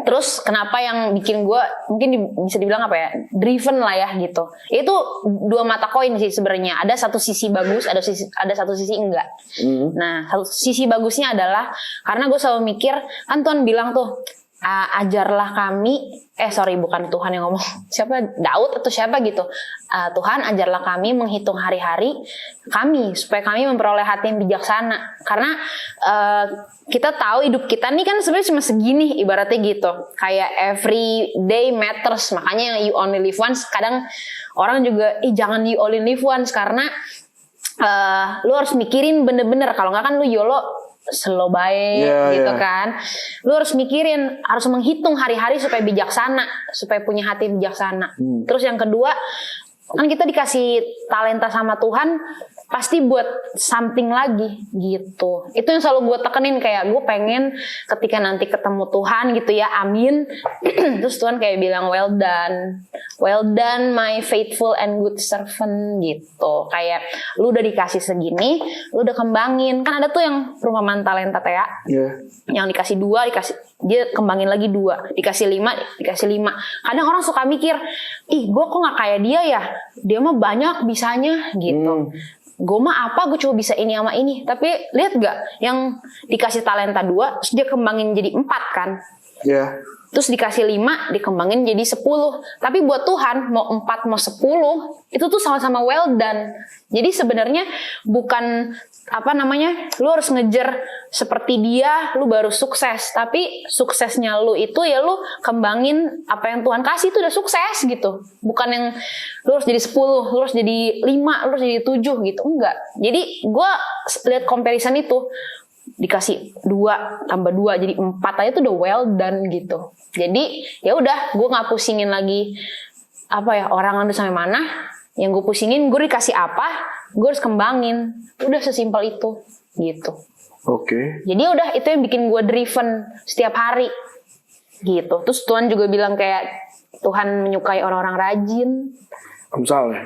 [SPEAKER 2] terus kenapa yang bikin gue mungkin bisa dibilang apa ya, driven lah ya gitu. Itu dua mata koin sih sebenarnya. Ada satu sisi bagus, ada satu sisi enggak. Nah, satu sisi bagusnya adalah karena gue selalu mikir, kan Tuhan bilang tuh, ajarlah kami, bukan Tuhan yang ngomong, siapa, Daud atau siapa gitu, Tuhan ajarlah kami menghitung hari-hari kami supaya kami memperoleh hati yang bijaksana, karena kita tahu hidup kita nih kan sebenarnya cuma segini ibaratnya gitu, kayak every day matters, makanya yang you only live once, kadang orang juga jangan you only live once, karena lu harus mikirin bener-bener, kalau nggak kan lu YOLO slow baik gitu kan. Lu harus mikirin, harus menghitung hari-hari supaya bijaksana, supaya punya hati bijaksana. Terus yang kedua, kan kita dikasih talenta sama Tuhan, pasti buat something lagi gitu. Itu yang selalu gue tekenin, kayak gue pengen ketika nanti ketemu Tuhan gitu ya, amin. Terus Tuhan kayak bilang well done my faithful and good servant gitu. Kayak lu udah dikasih segini, lu udah kembangin. Kan ada tuh yang perumpamaan talenta Tea, yang dikasih 2, dia kembangin lagi 2, dikasih 5. Kadang orang suka mikir, gue kok nggak kayak dia mah banyak bisanya gitu. Gue mah gue cuma bisa ini sama ini. Tapi lihat gak, yang dikasih talenta 2 terus dia kembangin jadi 4 kan. Terus dikasih 5 dikembangin jadi 10. Tapi buat Tuhan mau 4 mau 10 itu tuh sama-sama well done. Jadi sebenarnya bukan lu harus ngejar seperti dia lu baru sukses, tapi suksesnya lu itu ya lu kembangin apa yang Tuhan kasih, itu udah sukses gitu. Bukan yang lu harus jadi 10, lu harus jadi 5, lu harus jadi 7 gitu, enggak. Jadi gue lihat comparison itu, dikasih 2 tambah 2 jadi 4 aja tuh udah well done gitu. Jadi ya udah, gue nggak pusingin lagi orang udah sampai mana. Yang gue pusingin, gue dikasih apa, gue harus kembangin. Udah sesimpel itu gitu.
[SPEAKER 1] Oke.
[SPEAKER 2] Jadi udah, itu yang bikin gue driven setiap hari. gitu. Terus Tuhan juga bilang kayak Tuhan menyukai orang-orang rajin.
[SPEAKER 1] Amsal ya.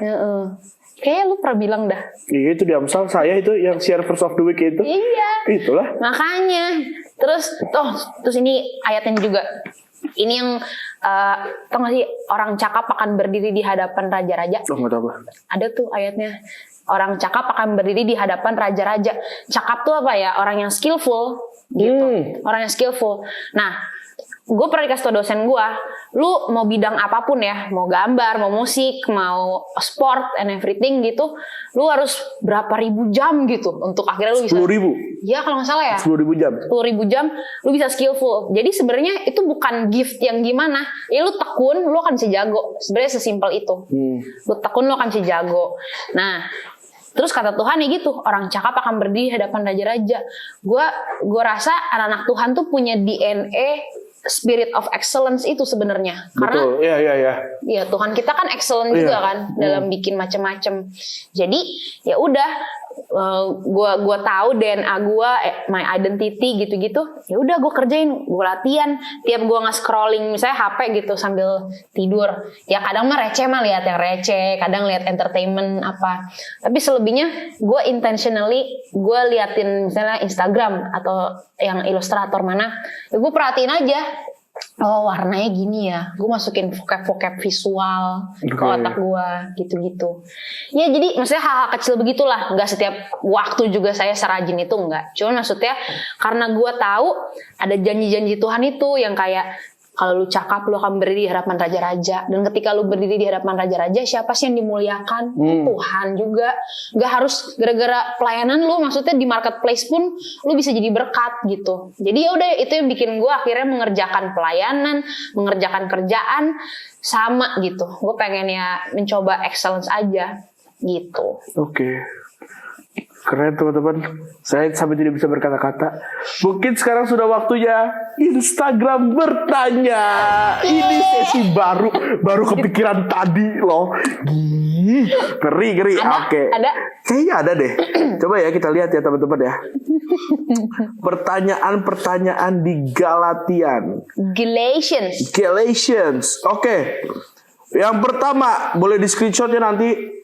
[SPEAKER 2] Kayaknya lu pernah bilang dah.
[SPEAKER 1] Iya itu di Amsal, saya itu yang share verse of the week itu.
[SPEAKER 2] Iya.
[SPEAKER 1] Itulah.
[SPEAKER 2] Makanya. Terus ini ayatnya juga. Ini yang tau gak sih, orang cakap akan berdiri di hadapan raja-raja.
[SPEAKER 1] Oh nggak tahu.
[SPEAKER 2] Ada tuh ayatnya. Orang cakap akan berdiri di hadapan raja-raja. Cakap tuh apa ya? Orang yang skillful gitu. Orang yang skillful. Nah, gue pernah dikasih tau dosen gue, lu mau bidang apapun ya, mau gambar, mau musik, mau sport and everything gitu, lu harus berapa ribu jam gitu untuk akhirnya lu bisa
[SPEAKER 1] 10.000.
[SPEAKER 2] ya kalau nggak salah ya
[SPEAKER 1] 10.000 jam.
[SPEAKER 2] 10.000 jam lu bisa skillful. Jadi sebenarnya itu bukan gift yang gimana, ya lu tekun lu akan bisa jago. Sebenarnya sesimpel itu. Lu tekun lu akan bisa jago. Nah, terus kata Tuhan ya gitu, orang cakap akan berdiri di hadapan raja-raja. Gue rasa anak-anak Tuhan tuh punya DNA spirit of excellence itu sebenarnya. Karena
[SPEAKER 1] Betul, iya.
[SPEAKER 2] ya Tuhan kita kan excellent juga kan dalam bikin macam-macam. Jadi ya udah, gue tahu DNA gue, my identity gitu-gitu. Ya udah gue kerjain, gue latihan. Tiap gue nge-scrolling misalnya HP gitu sambil tidur. Ya kadang mah receh mah lihat yang receh, kadang lihat entertainment apa. Tapi selebihnya gue intentionally gue liatin misalnya Instagram atau yang ilustrator mana, ya gue perhatiin aja. Oh warnanya gini ya, gue masukin vocab visual ke otak gue gitu-gitu. Ya jadi maksudnya hal-hal kecil begitulah, nggak setiap waktu juga saya serajin itu nggak. Cuman maksudnya karena gue tahu ada janji-janji Tuhan itu yang kayak kalau lu cakap lu akan berdiri di hadapan raja-raja, dan ketika lu berdiri di hadapan raja-raja siapa sih yang dimuliakan? Tuhan juga. Gak harus gara-gara pelayanan lu, maksudnya di marketplace pun lu bisa jadi berkat gitu. Jadi ya udah itu yang bikin gue akhirnya mengerjakan pelayanan, mengerjakan kerjaan sama gitu. Gue pengen ya mencoba excellence aja gitu.
[SPEAKER 1] Oke. Keren teman-teman. Saya sampai tidak bisa berkata-kata. Mungkin sekarang sudah waktunya Instagram bertanya. Ini sesi baru kepikiran tadi loh. Ngeri. Oke.
[SPEAKER 2] Ada?
[SPEAKER 1] Kayaknya ada deh. Coba ya kita lihat ya teman-teman ya. Pertanyaan-pertanyaan di Galatians. Oke. Yang pertama boleh di screenshot ya nanti.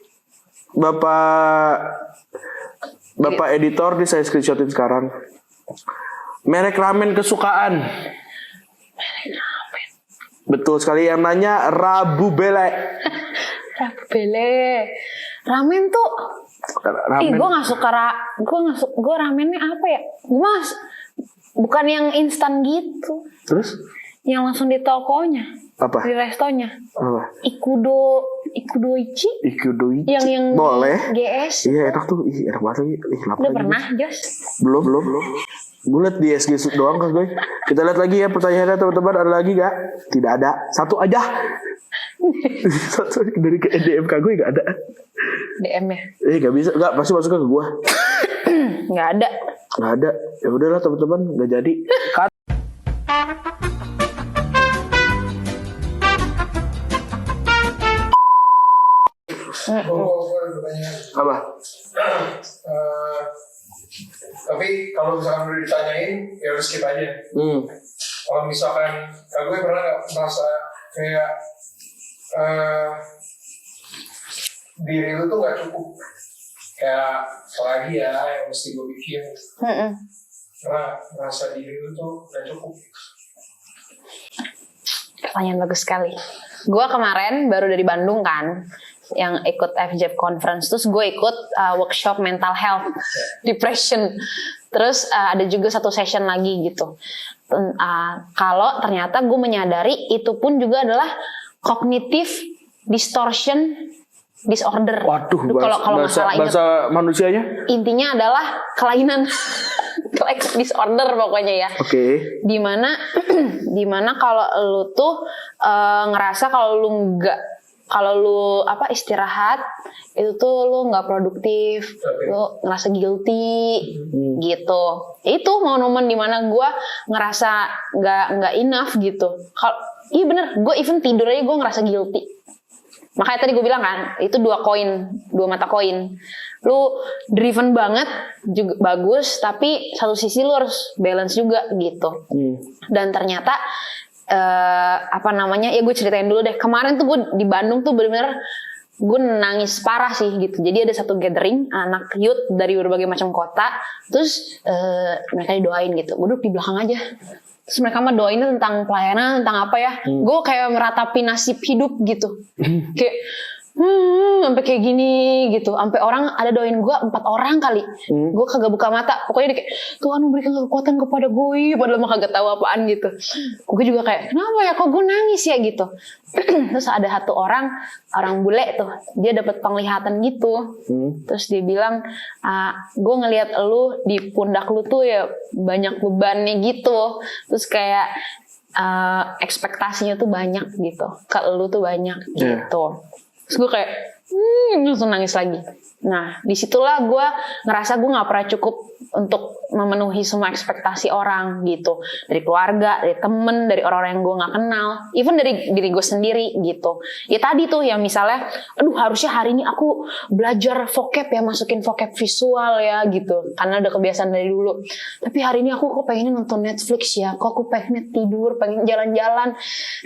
[SPEAKER 1] Bapak editor, nih saya screenshotin sekarang. Merek ramen kesukaan. Betul sekali, yang nanya Rabu Bele.
[SPEAKER 2] Ramen tuh.
[SPEAKER 1] Ramen.
[SPEAKER 2] Gue nggak suka gue ramennya apa ya? Mas, bukan yang instan gitu.
[SPEAKER 1] Terus?
[SPEAKER 2] Yang langsung di tokonya.
[SPEAKER 1] Apa?
[SPEAKER 2] Di restonya.
[SPEAKER 1] Apa?
[SPEAKER 2] Ikudoichi. Yang
[SPEAKER 1] boleh.
[SPEAKER 2] GS.
[SPEAKER 1] Iya enak tuh. Enak banget lagi.
[SPEAKER 2] Udah pernah, Jos?
[SPEAKER 1] Belum. Gue liat di SG doang kan gue. Kita lihat lagi ya pertanyaannya teman-teman. Ada lagi gak? Tidak ada. Satu aja. Satu dari DM ke gue gak ada.
[SPEAKER 2] DM ya?
[SPEAKER 1] Gak bisa. Gak, pasti masuknya ke gue.
[SPEAKER 2] Gak ada.
[SPEAKER 1] Gak ada. Ya udahlah teman-teman. Gak jadi. Cut.
[SPEAKER 3] Gue ada pertanyaan.
[SPEAKER 1] Apa?
[SPEAKER 3] Tapi kalau misalkan udah ditanyain, ya harus skip aja. Kalau misalkan, gue pernah nggak merasa kayak diri lu tuh nggak cukup. Kayak apalagi ya yang mesti gue bikin. Karena merasa diri lu tuh nggak cukup.
[SPEAKER 2] Pertanyaan bagus sekali. Gue kemarin baru dari Bandung kan, yang ikut FJEP conference, terus gue ikut workshop mental health, depression, terus ada juga satu session lagi gitu. Kalau ternyata gue menyadari itu pun juga adalah cognitive distortion disorder.
[SPEAKER 1] Waduh,
[SPEAKER 2] kalau masalah
[SPEAKER 1] bahasa manusianya?
[SPEAKER 2] Intinya adalah kelainan, disorder pokoknya ya.
[SPEAKER 1] Oke.
[SPEAKER 2] Dimana kalau lu tuh ngerasa kalau lu istirahat itu tuh lu nggak produktif, lu ngerasa guilty gitu. Itu momen dimana gue ngerasa nggak enough gitu. Iya bener, gue even tidur aja gue ngerasa guilty. Makanya tadi gue bilang kan, itu dua mata koin. Lu driven banget juga bagus, tapi satu sisi lu harus balance juga gitu. Dan ternyata apa namanya, ya gue ceritain dulu deh. Kemarin tuh gue di Bandung tuh bener-bener gue nangis parah sih gitu. Jadi ada satu gathering anak youth dari berbagai macam kota, terus mereka didoain gitu. Gue duduk di belakang aja. Terus mereka mah doainnya tentang pelayanan, tentang apa ya. Gue kayak meratapi nasib hidup gitu. Kayak sampai kayak gini gitu. Sampai orang ada doain gue 4 orang kali. Gue kagak buka mata. Pokoknya dia kayak, Tuhan memberikan kekuatan kepada gue. Padahal mah kagak tahu apaan gitu. Gue juga kayak, kenapa ya kok gue nangis ya gitu. Terus ada satu orang bule tuh, dia dapat penglihatan gitu. Terus dia bilang, gue ngelihat lu di pundak lu tuh ya banyak bebannya gitu. Terus kayak ekspektasinya tuh banyak gitu, ke lu tuh banyak gitu. Terus gue kayak langsung nangis lagi. Nah disitulah gue ngerasa gue nggak pernah cukup untuk memenuhi semua ekspektasi orang gitu, dari keluarga, dari temen, dari orang-orang yang gue nggak kenal, even dari diri gue sendiri gitu. Ya tadi tuh yang misalnya, aduh harusnya hari ini aku belajar vocab ya, masukin vocab visual ya gitu, karena udah kebiasaan dari dulu. Tapi hari ini aku kok pengen nonton Netflix ya, kok aku pengen tidur, pengen jalan-jalan,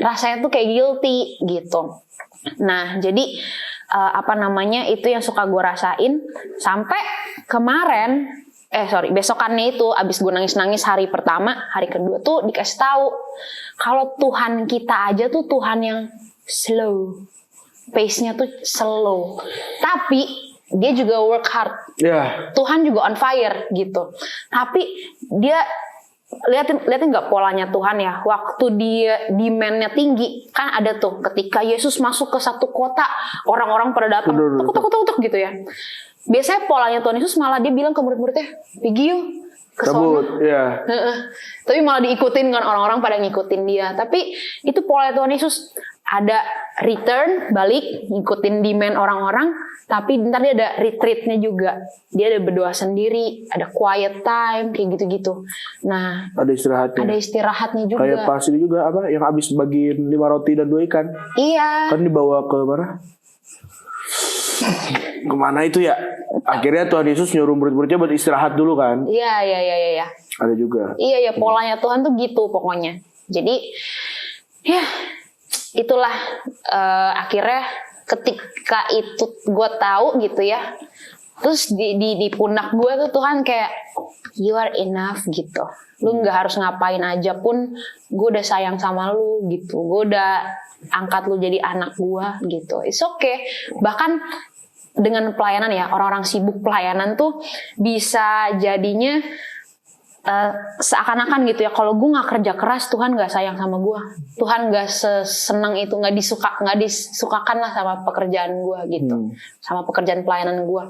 [SPEAKER 2] rasanya tuh kayak guilty gitu. Nah jadi apa namanya, itu yang suka gue rasain sampai kemarin. Besokannya itu abis gue nangis-nangis hari pertama, hari kedua tuh dikasih tahu kalau Tuhan kita aja tuh Tuhan yang slow, pace-nya tuh slow, tapi dia juga work hard. Tuhan juga on fire gitu. Tapi dia liatin nggak polanya Tuhan ya, waktu dia demand-nya tinggi kan ada tuh ketika Yesus masuk ke satu kota, orang-orang pada datang tuk gitu ya. Biasanya polanya Tuhan Yesus malah dia bilang ke murid-muridnya, pergi yuk ke sono. Tapi malah diikutin kan, orang-orang pada ngikutin dia. Tapi itu polanya Tuhan Yesus, ada return, balik, ngikutin demand orang-orang. Tapi ntar dia ada retreatnya juga. Dia ada berdoa sendiri, ada quiet time, kayak gitu-gitu. Nah,
[SPEAKER 1] ada istirahatnya juga. Kayak pas ini juga apa, yang habis bagiin 5 roti dan 2 ikan.
[SPEAKER 2] Iya.
[SPEAKER 1] Kan dibawa ke mana? Kemana itu ya? Akhirnya Tuhan Yesus nyuruh murid-muridnya buat istirahat dulu kan?
[SPEAKER 2] Iya.
[SPEAKER 1] Ada juga.
[SPEAKER 2] Iya, polanya Tuhan tuh gitu pokoknya. Jadi, ya itulah akhirnya ketika itu gue tahu gitu ya. Terus di pundak gue tuh Tuhan kayak, you are enough gitu. Lu nggak harus ngapain aja pun, gue udah sayang sama lu gitu. Gue udah angkat lu jadi anak gue gitu. It's okay. Bahkan dengan pelayanan ya, orang-orang sibuk pelayanan tuh bisa jadinya seakan-akan gitu ya, kalau gue nggak kerja keras Tuhan nggak sayang sama gue, Tuhan nggak senang itu, nggak disukakan lah sama pekerjaan gue gitu, sama pekerjaan pelayanan gue.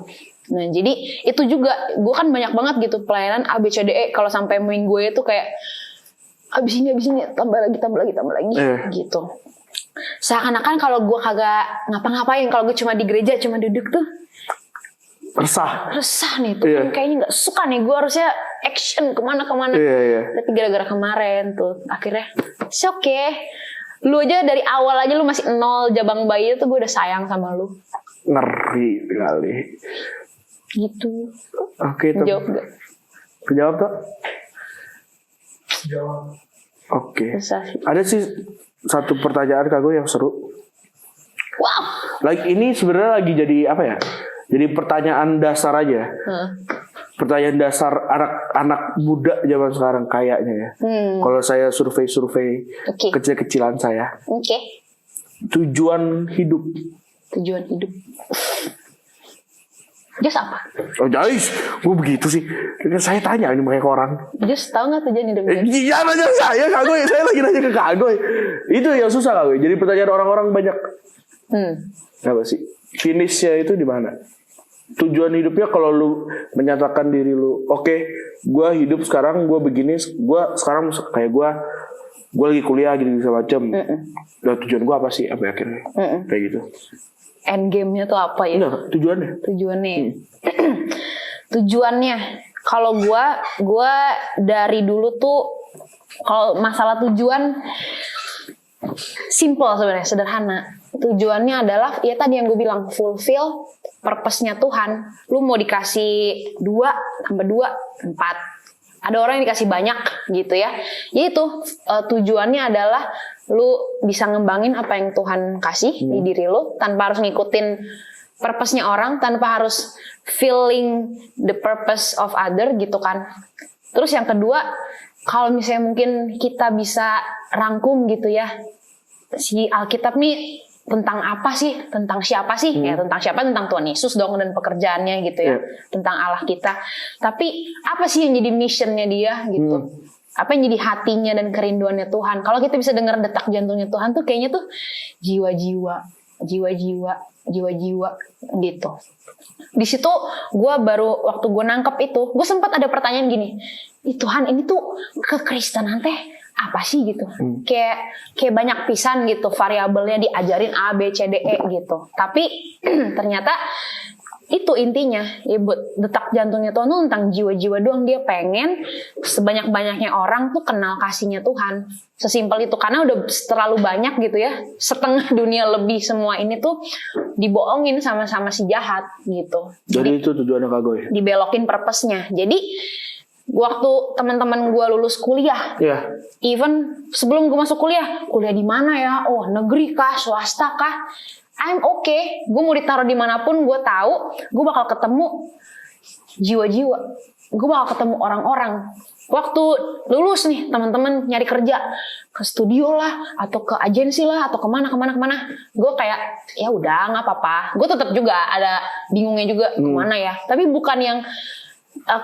[SPEAKER 2] Nah jadi itu juga gue kan banyak banget gitu pelayanan ABCDE, kalau sampai minggu itu kayak abis ini tambah lagi gitu. Seakan-akan kalau gue kagak ngapa-ngapain, kalau gue cuma di gereja cuma duduk tuh resah nih tuh. Kayaknya nggak suka nih, gue harusnya action kemana-kemana. Tapi gara-gara kemarin tuh akhirnya it's okay. Lu aja dari awal aja lu masih 0 jabang bayi tuh gue udah sayang sama lu.
[SPEAKER 1] Ngeri kali
[SPEAKER 2] gitu.
[SPEAKER 1] Oke,
[SPEAKER 2] jawab gak?
[SPEAKER 1] Kejawab tuh?
[SPEAKER 3] Jawab.
[SPEAKER 1] Oke. Ada sih satu pertanyaan Kak gue yang seru.
[SPEAKER 2] Wow.
[SPEAKER 1] Ini sebenarnya lagi jadi apa ya? Jadi pertanyaan dasar aja. Pertanyaan dasar anak muda zaman sekarang kayaknya ya. Kalau saya survei kecil-kecilan saya. Tujuan hidup.
[SPEAKER 2] Just apa?
[SPEAKER 1] Oh guys, gue begitu sih. Saya tanya ini makanya ke orang.
[SPEAKER 2] Just tahu nggak tujuan hidup?
[SPEAKER 1] Iya nanya saya Kak Goy. Saya lagi nanya ke Kak Goy. Itu yang susah Kak Goy. Jadi pertanyaan orang-orang banyak. Apa sih? Finishnya itu di mana? Tujuan hidupnya kalau lu menyatakan diri lu, oke, gue hidup sekarang, gue begini, gue sekarang kayak gue lagi kuliah gini semacam. Dan tujuan gue apa sih? Apa akhirnya? Kayak gitu.
[SPEAKER 2] End game-nya tuh apa ya?
[SPEAKER 1] Enggak, tujuannya.
[SPEAKER 2] Tujuannya, kalau gue dari dulu tuh kalau masalah tujuan simple sebenarnya, sederhana. Tujuannya adalah ya tadi yang gue bilang, fulfill purpose-nya Tuhan. Lu mau dikasih 2 tambah 2 4, Ada orang yang dikasih banyak gitu ya. Yaitu tujuannya adalah lu bisa ngembangin apa yang Tuhan kasih di diri lu tanpa harus ngikutin purpose-nya orang, tanpa harus feeling the purpose of other gitu kan. Terus yang kedua, kalau misalnya mungkin kita bisa rangkum gitu ya, si Alkitab nih tentang apa sih? Tentang siapa sih? Ya tentang siapa? Tentang Tuhan Yesus dong dan pekerjaannya gitu ya. Tentang Allah kita. Tapi apa sih yang jadi missionnya dia gitu? Apa yang jadi hatinya dan kerinduannya Tuhan? Kalau kita bisa dengar detak jantungnya Tuhan tuh kayaknya tuh jiwa-jiwa gitu. Di situ gue baru waktu gue nangkep itu, gue sempat ada pertanyaan gini, Tuhan ini tuh kekristenan teh apa sih gitu? Kayak banyak pisan gitu variabelnya diajarin A B C D E gitu. Tapi ternyata itu intinya, ya buat detak jantungnya Tuhan tuh tentang jiwa-jiwa doang. Dia pengen sebanyak-banyaknya orang tuh kenal kasihnya Tuhan. Sesimpel itu, karena udah terlalu banyak gitu ya. Setengah dunia lebih semua ini tuh dibohongin sama si jahat gitu.
[SPEAKER 1] Jadi itu tujuannya Kak Goy.
[SPEAKER 2] Dibelokin purpose-nya. Jadi waktu teman-teman gue lulus kuliah, even sebelum gue masuk kuliah di mana ya? Oh, negeri kah, swasta kah? I'm okay, gue mau ditaruh dimanapun, gue tahu, gue bakal ketemu jiwa-jiwa, gue bakal ketemu orang-orang. Waktu lulus nih, teman-teman nyari kerja ke studio lah, atau ke agensi lah, atau kemana, gue kayak ya udah nggak apa-apa. Gue tetap juga ada bingungnya juga kemana ya, tapi bukan yang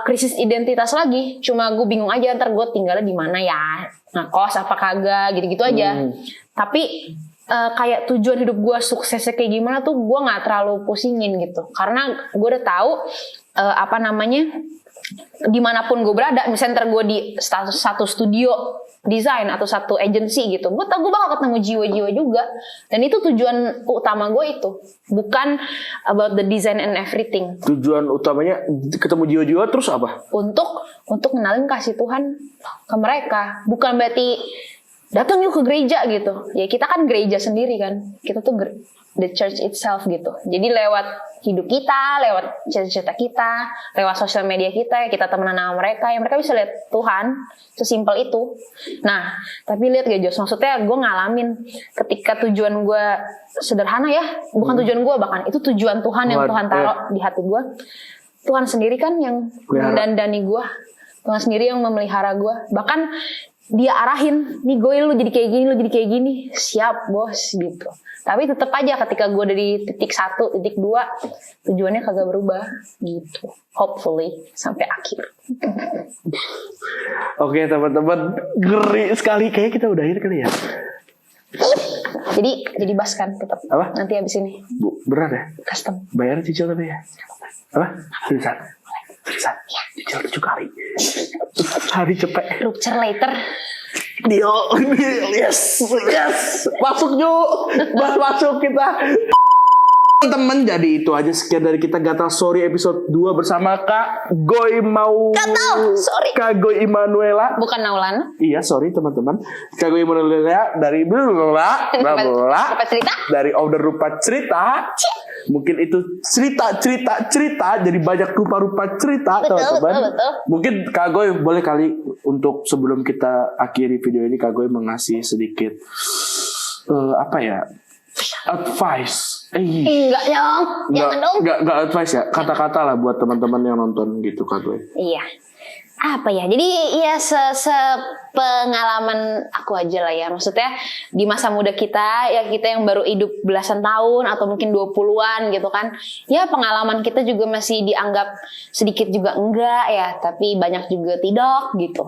[SPEAKER 2] krisis identitas lagi, cuma gue bingung aja ntar gue tinggalnya di mana ya, ngekos apa kagak, gitu-gitu aja. Tapi kayak tujuan hidup gue suksesnya kayak gimana tuh gue nggak terlalu pusingin gitu, karena gue udah tahu dimanapun gue berada, misalnya ntar gue di satu studio desain atau satu agency gitu, gue bakal ketemu jiwa-jiwa juga, dan itu tujuan utama gue itu, bukan about the design and everything.
[SPEAKER 1] Tujuan utamanya ketemu jiwa-jiwa terus apa?
[SPEAKER 2] Untuk kenalin kasih Tuhan ke mereka, bukan berarti datang yuk ke gereja gitu. Ya kita kan gereja sendiri kan. Kita tuh the church itself gitu. Jadi lewat hidup kita, lewat cerita-cerita kita, lewat sosial media kita temenan sama mereka, yang mereka bisa lihat Tuhan. Sesimpel itu. Nah, tapi lihat gak Jos, maksudnya gue ngalamin ketika tujuan gue sederhana ya, bukan tujuan gue, bahkan itu tujuan Tuhan yang Tuhan taruh di hati gue. Tuhan sendiri kan yang mendandani gue. Tuhan sendiri yang memelihara gue. Bahkan dia arahin, nih gue lu jadi kayak gini, siap bos gitu. Tapi tetap aja ketika gue dari titik 1, titik 2, tujuannya kagak berubah gitu. Hopefully sampai akhir.
[SPEAKER 1] Oke teman-teman, ngeri sekali, kayak kita udahin kali ya.
[SPEAKER 2] Jadi bas kan tetap.
[SPEAKER 1] Apa?
[SPEAKER 2] Nanti abis ini.
[SPEAKER 1] Berat ya?
[SPEAKER 2] Custom.
[SPEAKER 1] Bayar cicil tapi ya? Apa? Seriusan? Ya. Cicil 7 kali. Hari cepet.
[SPEAKER 2] Rupture later.
[SPEAKER 1] Deal, yes. Masuk yuk. Masuk kita. Teman, jadi itu aja sekian dari kita Gatal Sorry episode 2 bersama Kak Goy Kak Goy Immanuela.
[SPEAKER 2] Bukan Naulana.
[SPEAKER 1] Iya, sorry teman-teman. Kak Goy Immanuela dari dari Order Rupa Cerita. Mungkin itu cerita jadi banyak rupa-rupa cerita, teman-teman.
[SPEAKER 2] Betul.
[SPEAKER 1] Mungkin Kak Goy boleh kali untuk sebelum kita akhiri video ini, Kak Goy mengasih sedikit advice.
[SPEAKER 2] Enggak dong, jangan dong.
[SPEAKER 1] Enggak advice ya, kata-kata lah buat teman-teman yang nonton gitu Kak Goy.
[SPEAKER 2] Iya. Apa ya? Jadi ya pengalaman aku aja lah ya. Maksudnya di masa muda kita, ya kita yang baru hidup belasan tahun atau mungkin 20-an gitu kan. Ya pengalaman kita juga masih dianggap sedikit juga enggak ya, tapi banyak juga tidak gitu.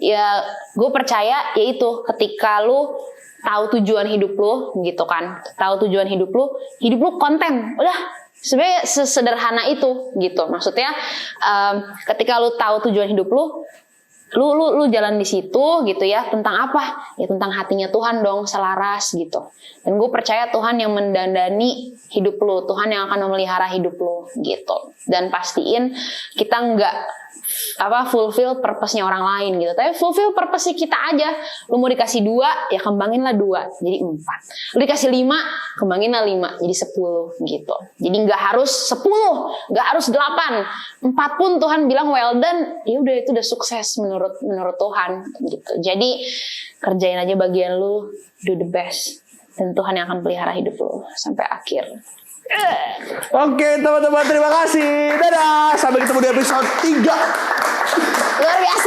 [SPEAKER 2] Ya gue percaya yaitu ketika lu tahu tujuan hidup lu gitu kan. Tahu tujuan hidup lu konten. Udah. Sebenarnya sesederhana itu gitu. Maksudnya ketika lu tahu tujuan hidup lu jalan di situ gitu ya. Tentang apa? Ya tentang hatinya Tuhan dong, selaras gitu. Dan gue percaya Tuhan yang mendandani hidup lu, Tuhan yang akan memelihara hidup lu gitu. Dan pastiin kita nggak fulfill purpose-nya orang lain gitu. Tapi fulfill purpose kita aja. Lu mau dikasih 2, ya kembanginlah 2 jadi 4. Lu dikasih 5, kembanginlah 5 jadi 10 gitu. Jadi nggak harus 10, nggak harus 8, 4 pun Tuhan bilang well done. Ya udah, itu udah sukses menurut Tuhan gitu. Jadi kerjain aja bagian lu, do the best, dan Tuhan yang akan pelihara hidup lu sampai akhir.
[SPEAKER 1] Oke teman-teman, terima kasih. Dadah. Sampai ketemu di episode 3.
[SPEAKER 2] Luar biasa.